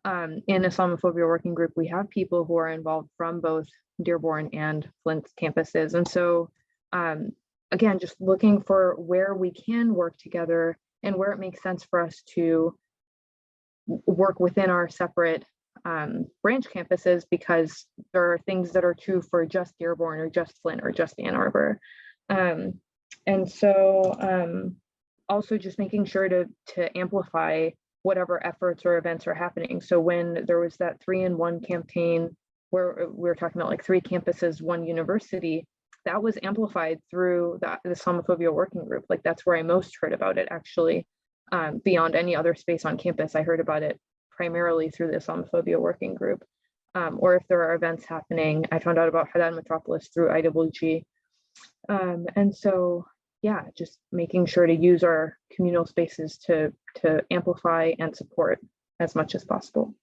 Speaker 4: In Islamophobia Working Group, we have people who are involved from both Dearborn and Flint campuses. And so again, just looking for where we can work together and where it makes sense for us to work within our separate branch campuses, because there are things that are true for just Dearborn or just Flint or just Ann Arbor. And so also just making sure to amplify whatever efforts or events are happening. So when there was that 3-in-1 campaign where we were talking about like 3 campuses, 1 university, that was amplified through the Islamophobia Working Group. Like that's where I most heard about it actually, beyond any other space on campus. I heard about it primarily through the Islamophobia Working Group. Or if there are events happening, I found out about Haddad Metropolis through IWG. And so, yeah, just making sure to use our communal spaces to amplify and support as much as possible.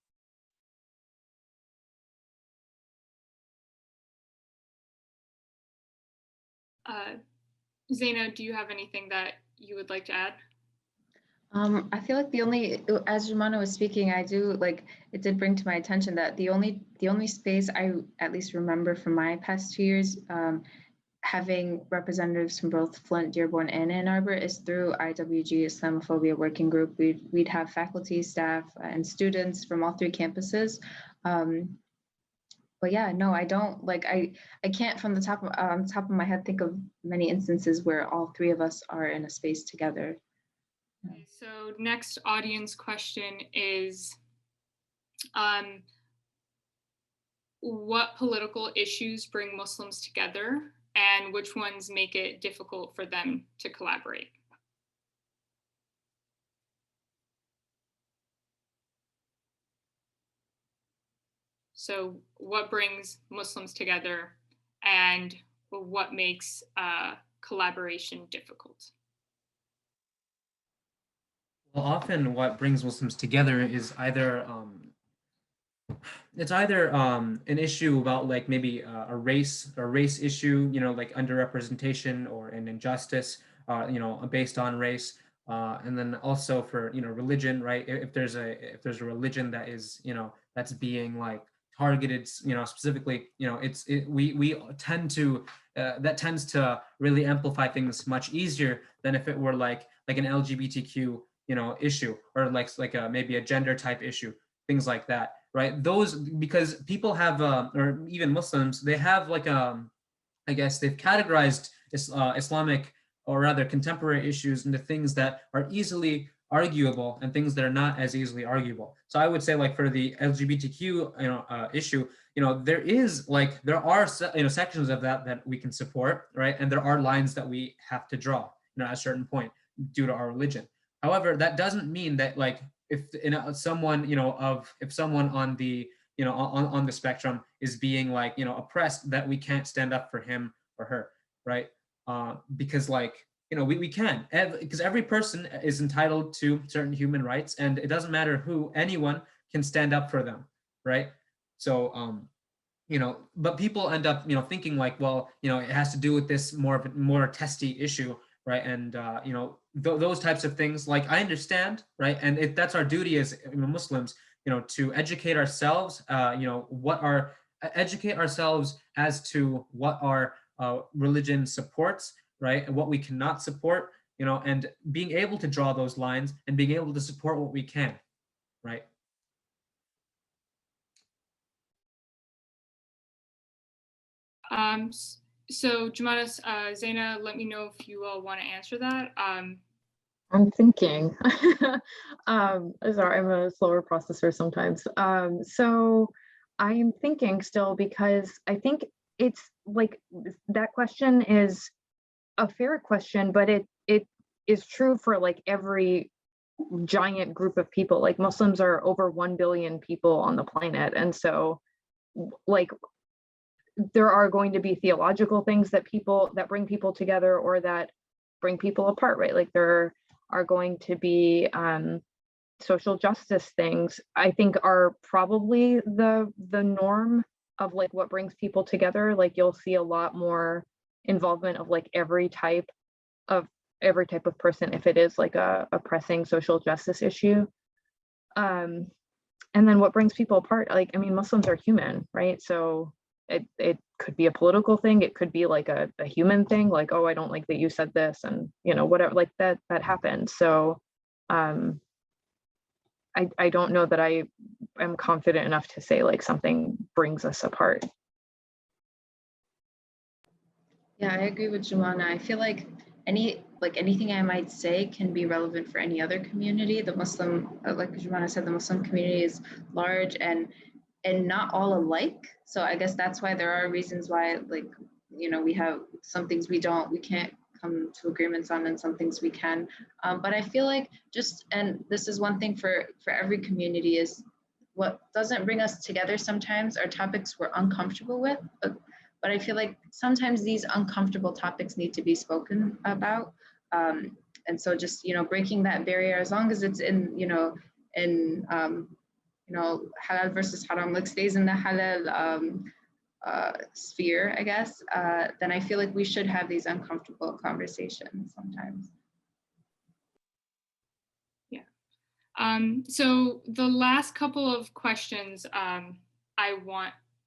Speaker 1: Zaina, do you have anything that you would like to add?
Speaker 3: I feel like as Jumana was speaking, it did bring to my attention that the only space I at least remember from my past 2 years having representatives from both Flint, Dearborn, and Ann Arbor is through IWG Islamophobia Working Group. We'd have faculty, staff, and students from all 3 campuses. But yeah, no, I don't I can't from the top of my head think of many instances where all 3 of us are in a space together.
Speaker 1: Okay, so next audience question is, what political issues bring Muslims together and which ones make it difficult for them to collaborate? So what brings Muslims together and what makes collaboration difficult?
Speaker 2: Well, often what brings Muslims together is either an issue about like maybe a race issue, you know, like underrepresentation or an injustice, you know, based on race, and then also for, you know, religion, right? If there's a religion that is, you know, that's being like targeted, you know, specifically, you know, we tend to that tends to really amplify things much easier than if it were like an LGBTQ, you know, issue, or like maybe a gender type issue, things like that, right? Those, because people have or even Muslims, they have like I guess they've categorized Islamic, or rather contemporary issues, into things that are easily arguable and things that are not as easily arguable. So I would say, like, for the LGBTQ, you know, issue, you know, there are, you know, sections of that we can support, right? And there are lines that we have to draw, you know, at a certain point due to our religion. However, that doesn't mean that, like, if someone, you know, if someone on the, you know, on the spectrum is being, like, you know, oppressed, that we can't stand up for him or her, right? Because, like, you know, we can, because every person is entitled to certain human rights, and it doesn't matter who, anyone can stand up for them, right? So you know, but people end up, you know, thinking like, well, you know, it has to do with this more testy issue, right? And you know, those types of things, like, I understand, right? And that's our duty as, you know, Muslims, you know, to educate ourselves, you know, educate ourselves as to what our religion supports, right? And what we cannot support, you know, and being able to draw those lines and being able to support what we can, right?
Speaker 1: So Jumana, Zaina, let me know if you all want to answer that.
Speaker 4: I'm thinking. Sorry, I'm a slower processor sometimes. So I'm thinking still, because I think it's like that question is a fair question, but it is true for like every giant group of people. Like Muslims are over 1 billion people on the planet, and so like there are going to be theological things that bring people together or that bring people apart, right? Like there are going to be social justice things, I think, are probably the norm of like what brings people together. Like you'll see a lot more involvement of like every type of person if it is like a pressing social justice issue. And then what brings people apart, like, I mean, Muslims are human, right? So it could be a political thing, it could be like a human thing, like, oh, I don't like that you said this, and you know, whatever, like that happens. So I don't know that I am confident enough to say like something brings us apart.
Speaker 3: Yeah, I agree with Jumana. I feel like anything I might say can be relevant for any other community. The Muslim, like Jumana said, the Muslim community is large and not all alike. So I guess that's why there are reasons why, like, you know, we have some things we can't come to agreements on, and some things we can. But I feel like and this is one thing for every community, is what doesn't bring us together sometimes are topics we're uncomfortable with. But I feel like sometimes these uncomfortable topics need to be spoken about. And so just, you know, breaking that barrier, as long as it's in, halal versus haram, like stays in the halal sphere, I guess, then I feel like we should have these uncomfortable conversations sometimes.
Speaker 1: Yeah. So the last couple of questions, I'm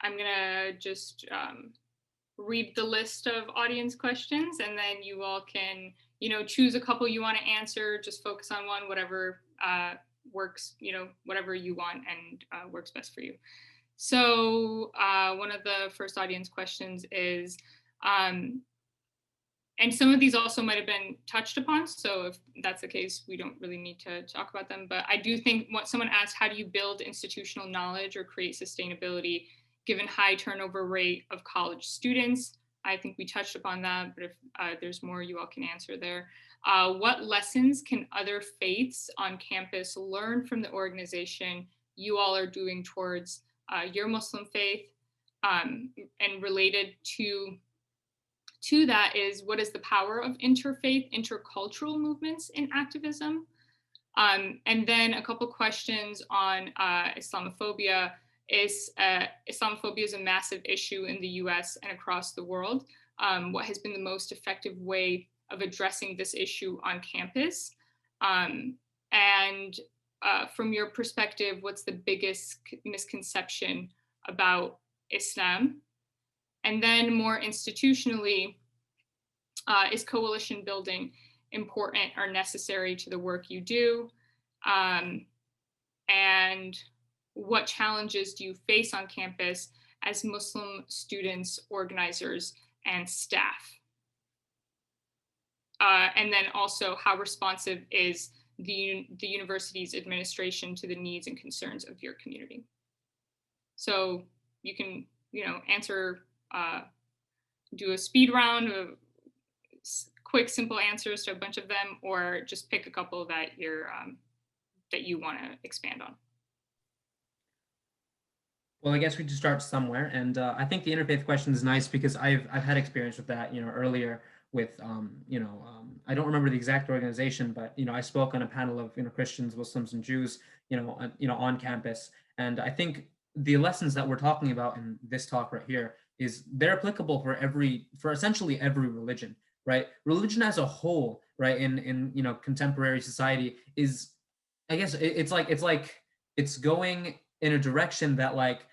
Speaker 1: gonna just read the list of audience questions, and then you all can, you know, choose a couple you want to answer, just focus on one, whatever works, you know, whatever you want and works best for you. So one of the first audience questions is, and some of these also might have been touched upon, so if that's the case, we don't really need to talk about them, but I do think what someone asked, how do you build institutional knowledge or create sustainability given high turnover rate of college students? I think we touched upon that, but if there's more, you all can answer there. What lessons can other faiths on campus learn from the organization you all are doing towards your Muslim faith? And related to that is, what is the power of interfaith, intercultural movements in activism? And then a couple questions on Islamophobia. Islamophobia is a massive issue in the US and across the world. What has been the most effective way of addressing this issue on campus? And from your perspective, what's the biggest misconception about Islam? And then more institutionally, is coalition building important or necessary to the work you do? And what challenges do you face on campus as Muslim students, organizers, and staff? And then also, how responsive is the university's administration to the needs and concerns of your community? So you can, you know, answer, do a speed round of quick, simple answers to a bunch of them, or just pick a couple that that you want to expand on.
Speaker 2: Well, I guess we just start somewhere, and I think the interfaith question is nice because I've had experience with that. You know, earlier with I don't remember the exact organization, but you know, I spoke on a panel of Christians, Muslims, and Jews, on campus, and I think the lessons that we're talking about in this talk right here is they're applicable for essentially every religion, right? Religion as a whole, right, in contemporary society is, I guess it's going in a direction that, like,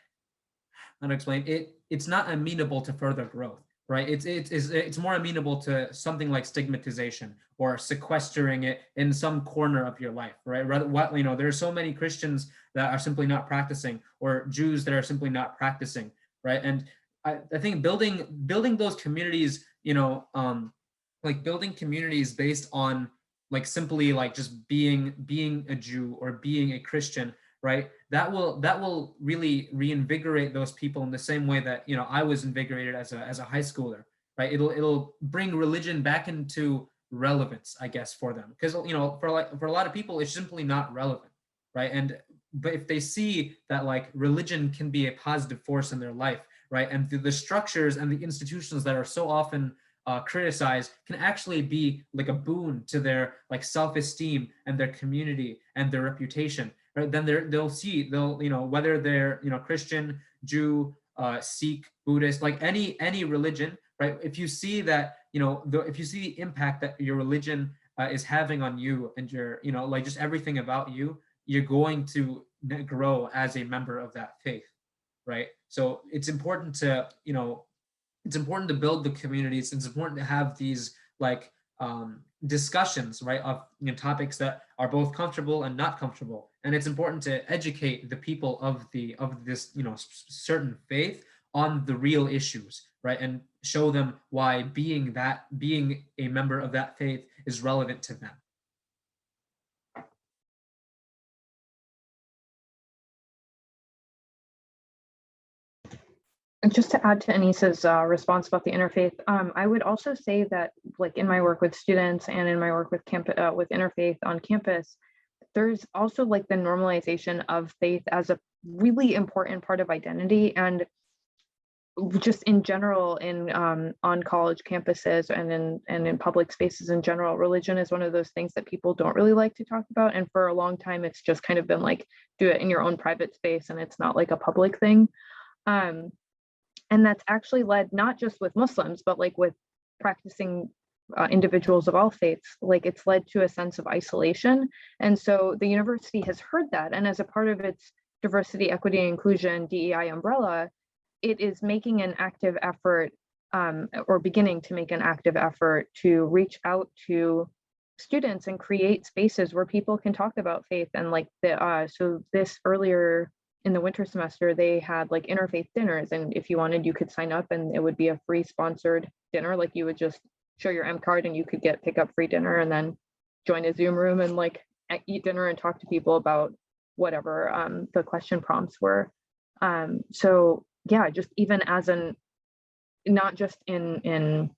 Speaker 2: how to explain it, it's not amenable to further growth, right? It's more amenable to something like stigmatization or sequestering it in some corner of your life, right? There are so many Christians that are simply not practicing, or Jews that are simply not practicing, right? And I think building those communities, like building communities based on like simply like just being a Jew or being a Christian, right? That will really reinvigorate those people in the same way that, you know, I was invigorated as a high schooler, right? It'll bring religion back into relevance, I guess, for them, because, you know, for a lot of people it's simply not relevant, right? And but if they see that like religion can be a positive force in their life, right, and the structures and the institutions that are so often criticized can actually be like a boon to their like self-esteem and their community and their reputation, right? Then they'll, you know, whether they're, you know, Christian, Jew, Sikh, Buddhist, like any religion, right? If you see that, you know, if you see the impact that your religion is having on you and your, you know, like just everything about you, you're going to grow as a member of that faith, right? So it's important to, you know, it's important to build the communities. It's important to have these like discussions, right, of, you know, topics that are both comfortable and not comfortable. And it's important to educate the people of this, you know, certain faith on the real issues, right, and show them why being a member of that faith is relevant to them.
Speaker 4: And just to add to Anissa's response about the interfaith, I would also say that, like in my work with students and in my work with with interfaith on campus, there's also like the normalization of faith as a really important part of identity, and just in general in on college campuses and in public spaces in general, religion is one of those things that people don't really like to talk about. And for a long time, it's just kind of been like, do it in your own private space, and it's not like a public thing. And that's actually led not just with Muslims, but like with practicing individuals of all faiths, like it's led to a sense of isolation. And so the university has heard that. And as a part of its diversity, equity, and inclusion, DEI umbrella, it is making an active effort or beginning to make an active effort to reach out to students and create spaces where people can talk about faith. And like so this earlier in the winter semester, they had like interfaith dinners, and if you wanted, you could sign up and it would be a free sponsored dinner. Like you would just show your M card and you could pick up free dinner and then join a Zoom room and like eat dinner and talk to people about whatever the question prompts were. So yeah, just even as not just in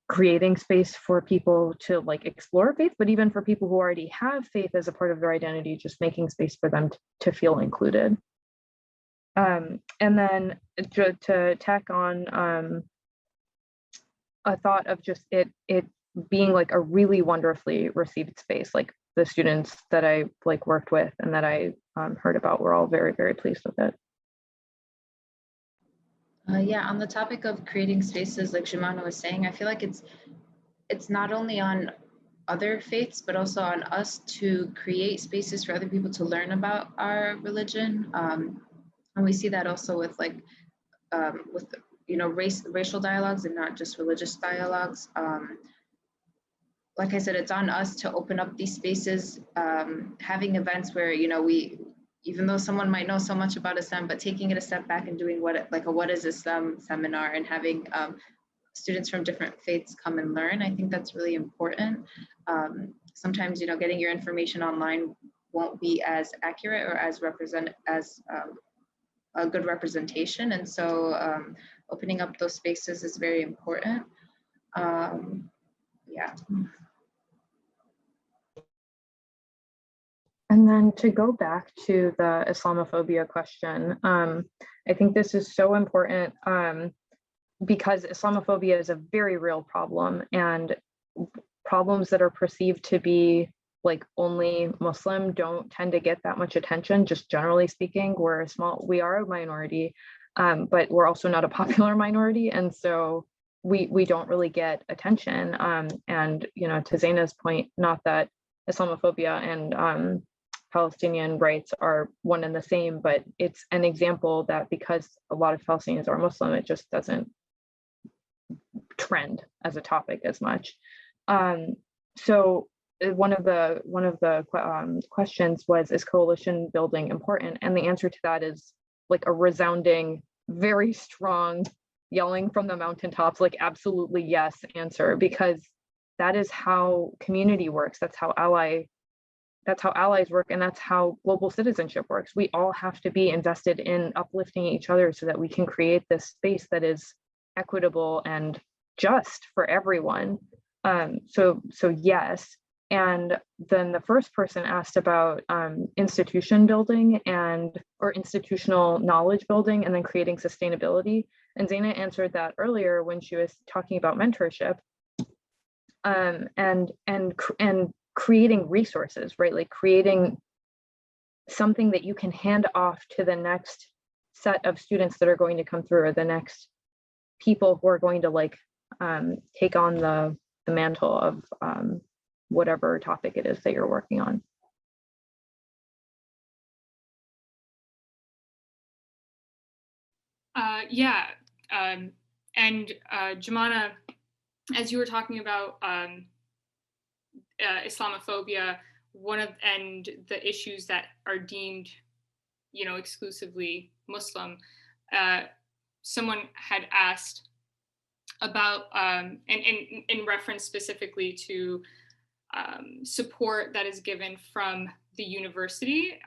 Speaker 4: creating space for people to like explore faith, but even for people who already have faith as a part of their identity, just making space for them to feel included. And then to tack on a thought of just it being like a really wonderfully received space. Like the students that I like worked with and that I heard about were all very, very pleased with it.
Speaker 3: Yeah, on the topic of creating spaces, like Jumana was saying, I feel like it's not only on other faiths, but also on us to create spaces for other people to learn about our religion. And we see that also with like, with, you know, racial dialogues and not just religious dialogues. Like I said, it's on us to open up these spaces, having events where, you know, even though someone might know so much about Islam, but taking it a step back and doing what is Islam seminar and having students from different faiths come and learn. I think that's really important. Sometimes, you know, getting your information online won't be as accurate or as a good representation. And so opening up those spaces is very important. Yeah.
Speaker 4: And then to go back to the Islamophobia question, I think this is so important because Islamophobia is a very real problem, and problems that are perceived to be like only Muslim don't tend to get that much attention. Just generally speaking, we are a minority, but we're also not a popular minority. And so we don't really get attention. And, you know, to Zaina's point, not that Islamophobia and Palestinian rights are one and the same, but it's an example that because a lot of Palestinians are Muslim, it just doesn't trend as a topic as much. So one of the questions was, is coalition building important? And the answer to that is like a resounding, very strong, yelling from the mountaintops, like absolutely yes answer, because that is how community works. That's how ally that's how allies work, and that's how global citizenship works. We all have to be invested in uplifting each other so that we can create this space that is equitable and just for everyone. So yes. And then the first person asked about institution building or institutional knowledge building, and then creating sustainability. And Zaina answered that earlier when she was talking about mentorship, and creating resources, right? Like creating something that you can hand off to the next set of students that are going to come through, or the next people who are going to like take on the mantle of whatever topic it is that you're working on.
Speaker 1: Yeah, and Jumana, as you were talking about Islamophobia, and the issues that are deemed, exclusively Muslim, someone had asked about, and in reference specifically to support that is given from the university,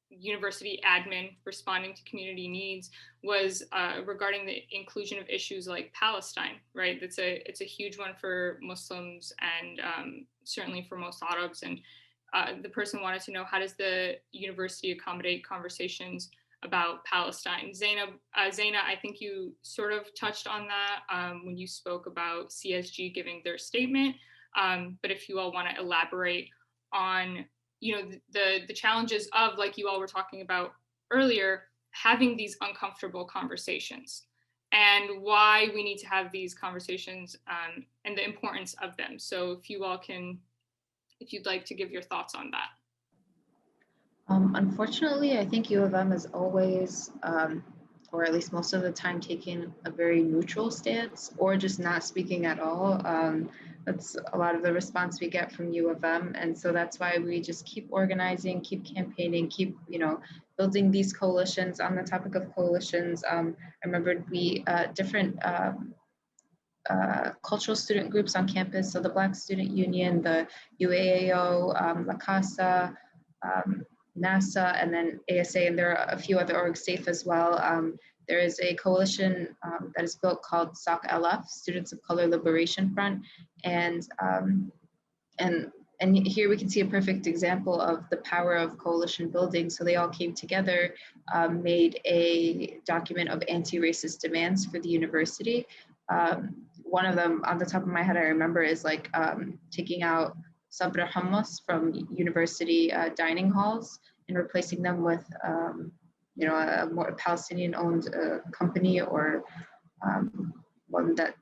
Speaker 1: university admin responding to community needs, was regarding the inclusion of issues like Palestine, right? It's a huge one for Muslims, and certainly for most Arabs. And the person wanted to know, how does the university accommodate conversations about Palestine? Zaina, I think you sort of touched on that when you spoke about CSG giving their statement. But if you all want to elaborate on, the challenges of, like you all were talking about earlier, having these uncomfortable conversations, and why we need to have these conversations, and the importance of them. So if you all can, if you'd like to give your thoughts on that.
Speaker 3: Unfortunately, I think U of M is always, or at least most of the time, taking a very neutral stance, or just not speaking at all. That's a lot of the response we get from U of M. And so that's why we just keep organizing, keep campaigning, keep, building these coalitions. On the topic of coalitions, I remembered different cultural student groups on campus. So the Black Student Union, the UAAO, La Casa, NASA, and then ASA, and there are a few other orgs, SAFE as well. There is a coalition that is built called SOC LF, Students of Color Liberation Front, and here we can see a perfect example of the power of coalition building. So they all came together, made a document of anti-racist demands for the university. One of them, on the top of my head, I remember, is like taking out sabra hummus from university dining halls and replacing them with, a more Palestinian-owned company, or one that,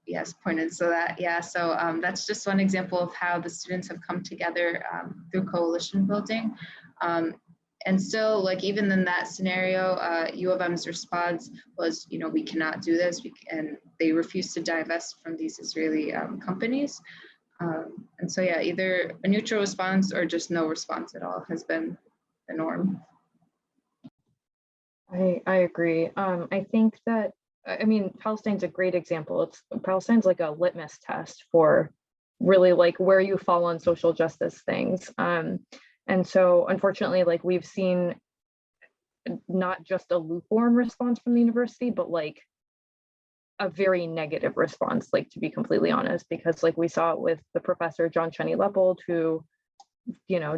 Speaker 3: yes, pointed. So that, so that's just one example of how the students have come together through coalition building. And still, like, even in that scenario, U of M's response was, we cannot do this, and they refused to divest from these Israeli companies. And so, either a neutral response or just no response at all has been the norm.
Speaker 4: I agree. I think that, Palestine's a great example. Palestine's like a litmus test for really like where you fall on social justice things. And so unfortunately, like, we've seen not just a lukewarm response from the university, but like a very negative response, like, to be completely honest, because like we saw it with the professor John Cheney-Leppold, who,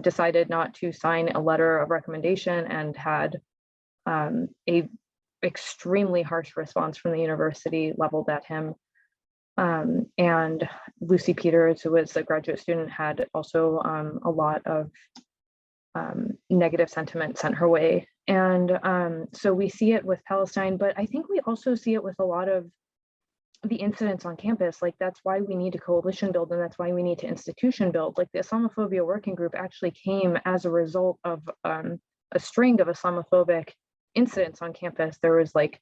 Speaker 4: decided not to sign a letter of recommendation and had a extremely harsh response from the university leveled at him. And Lucy Peters, who was a graduate student, had also a lot of negative sentiment sent her way. And so we see it with Palestine, but I think we also see it with a lot of the incidents on campus. Like, that's why we need to coalition build, and that's why we need to institution build. Like, the Islamophobia working group actually came as a result of a string of Islamophobic incidents on campus. There was like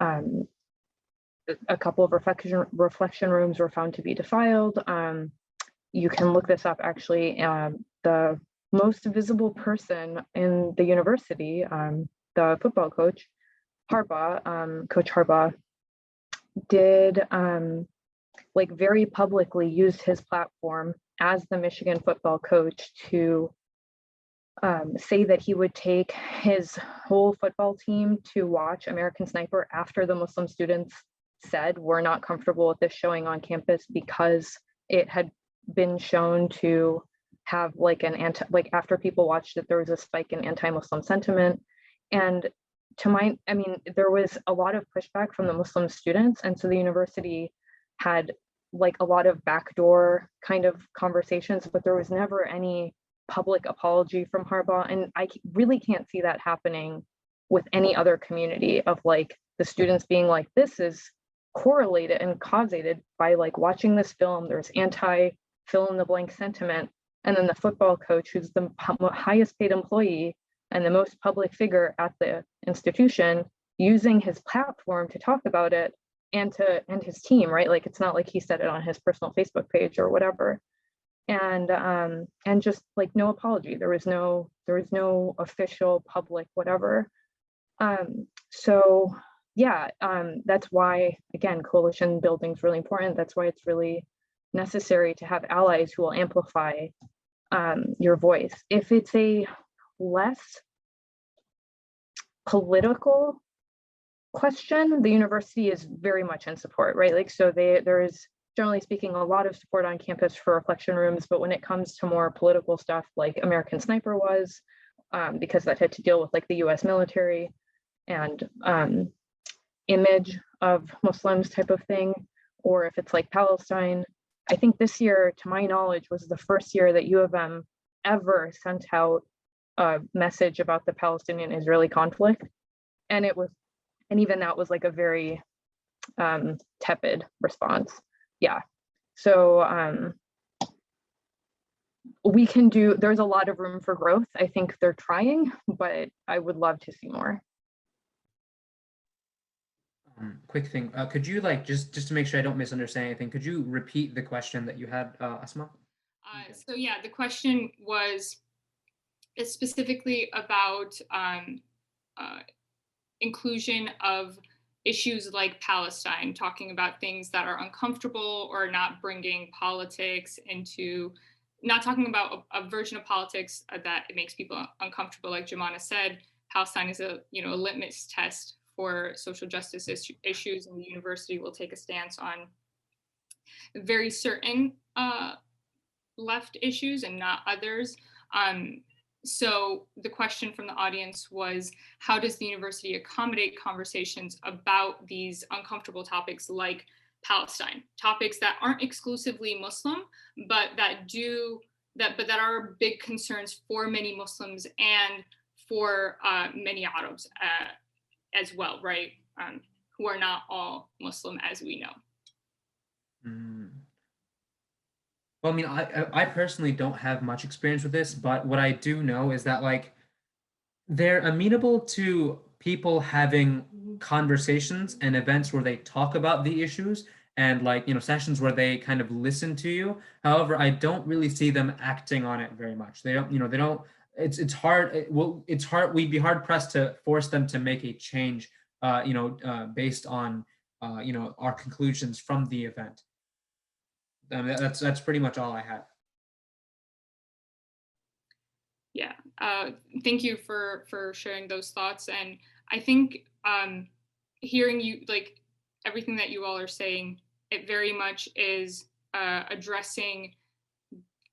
Speaker 4: a couple of reflection rooms were found to be defiled. You can look this up, actually. The most visible person in the university, the football coach, Harbaugh, Coach Harbaugh, did like very publicly used his platform as the Michigan football coach to say that he would take his whole football team to watch American Sniper after the Muslim students said we're not comfortable with this showing on campus because it had been shown to have like after people watched it, there was a spike in anti-Muslim sentiment. And there was a lot of pushback from the Muslim students. And so the university had like a lot of backdoor kind of conversations, but there was never any public apology from Harbaugh. And I really can't see that happening with any other community of like the students being like, this is correlated and causated by like watching this film, there's anti fill in the blank sentiment. And then the football coach, who's the highest paid employee and the most public figure at the institution, using his platform to talk about it and his team, right? Like, it's not like he said it on his personal Facebook page or whatever. And just like no apology. There was no official public whatever. So yeah, that's why, again, coalition building is really important. That's why it's really necessary to have allies who will amplify your voice. If it's a less political question, the university is very much in support, right? Like, so there is, generally speaking, a lot of support on campus for reflection rooms, but when it comes to more political stuff like American Sniper was, because that had to deal with like the US military and image of Muslims type of thing, or if it's like Palestine, I think this year, to my knowledge, was the first year that U of M ever sent out a message about the Palestinian-Israeli conflict. And even that was like a very tepid response. Yeah. So there's a lot of room for growth. I think they're trying, but I would love to see more.
Speaker 2: Quick thing, could you like just to make sure I don't misunderstand anything, could you repeat the question that you had, Asma?
Speaker 1: So yeah, the question was specifically about inclusion of issues like Palestine, talking about things that are uncomfortable or not bringing politics into, not talking about a version of politics that it makes people uncomfortable. Like Jumana said, Palestine is a litmus test for social justice issues, and the university will take a stance on very certain left issues and not others. So the question from the audience was, how does the university accommodate conversations about these uncomfortable topics like Palestine, topics that aren't exclusively Muslim, but that are big concerns for many Muslims and for many Arabs as well, right? Who are not all Muslim, as we know.
Speaker 2: Well, I mean, I personally don't have much experience with this, but what I do know is that like they're amenable to people having conversations and events where they talk about the issues and like, sessions where they kind of listen to you. However, I don't really see them acting on it very much. They don't, it's hard. It's hard. We'd be hard pressed to force them to make a change, based on, our conclusions from the event. That's pretty much all I had.
Speaker 1: Yeah, thank you for sharing those thoughts. And I think hearing you, like everything that you all are saying, it very much is addressing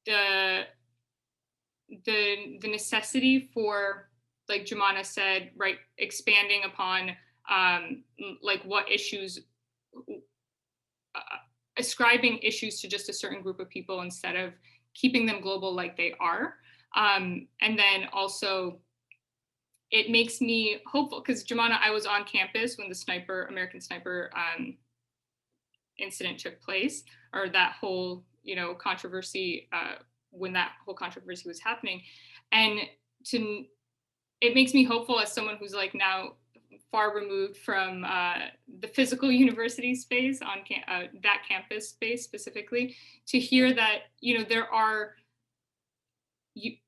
Speaker 1: the necessity for, like Jumana said, right, expanding upon like what issues, ascribing issues to just a certain group of people instead of keeping them global like they are. And then also it makes me hopeful, because Jumana, I was on campus when the American Sniper incident took place, or that whole, controversy, when that whole controversy was happening. And it makes me hopeful as someone who's like now far removed from the physical university space on that campus space specifically, to hear that, there are,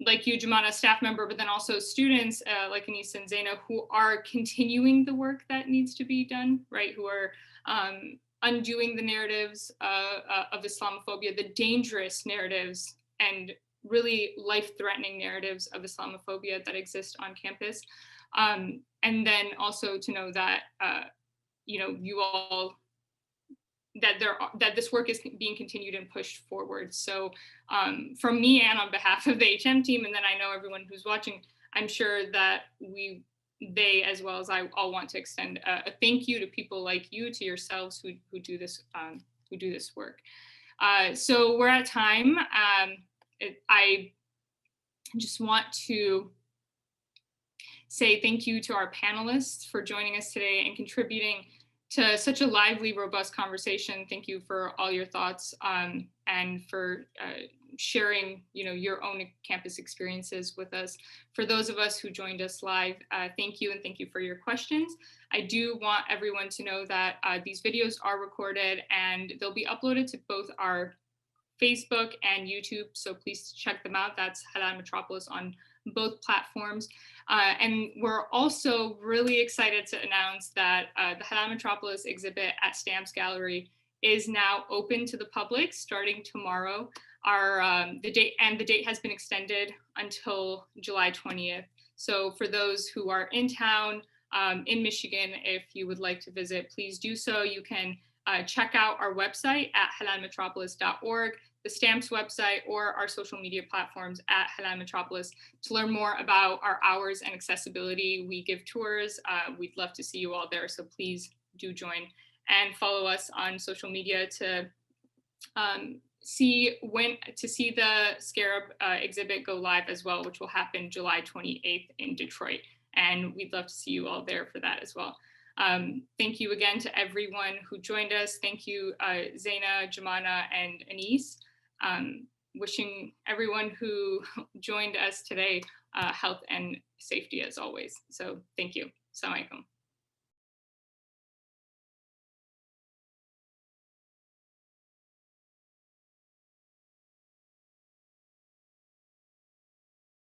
Speaker 1: like you, Jumana, staff member, but then also students like Anissa and Zaina, who are continuing the work that needs to be done, right? Who are undoing the narratives of Islamophobia, the dangerous narratives and really life-threatening narratives of Islamophobia that exist on campus. And then also to know that, you all, that this work is being continued and pushed forward. So from me and on behalf of the HM team, and then I know everyone who's watching, I'm sure that they, as well as I, all want to extend a thank you to people like you, to yourselves who do this work. So we're at time. I just want to say thank you to our panelists for joining us today and contributing to such a lively, robust conversation. Thank you for all your thoughts and for sharing, your own campus experiences with us. For those of us who joined us live, thank you, and thank you for your questions. I do want everyone to know that these videos are recorded and they'll be uploaded to both our Facebook and YouTube, so please check them out. That's Halal Metropolis on both platforms. And we're also really excited to announce that the Halal Metropolis exhibit at Stamps Gallery is now open to the public starting tomorrow. The date has been extended until July 20th. So for those who are in town in Michigan, if you would like to visit, please do so. You can check out our website at halalmetropolis.org, the Stamps website, or our social media platforms at Halal Metropolis to learn more about our hours and accessibility. We give tours. We'd love to see you all there, so please do join and follow us on social media to see the Scarab exhibit go live as well, which will happen July 28th in Detroit. And we'd love to see you all there for that as well. Thank you again to everyone who joined us. Thank you, Zaina, Jumana, and Anis. Wishing everyone who joined us today health and safety as always. So thank you. Assalamu alaikum.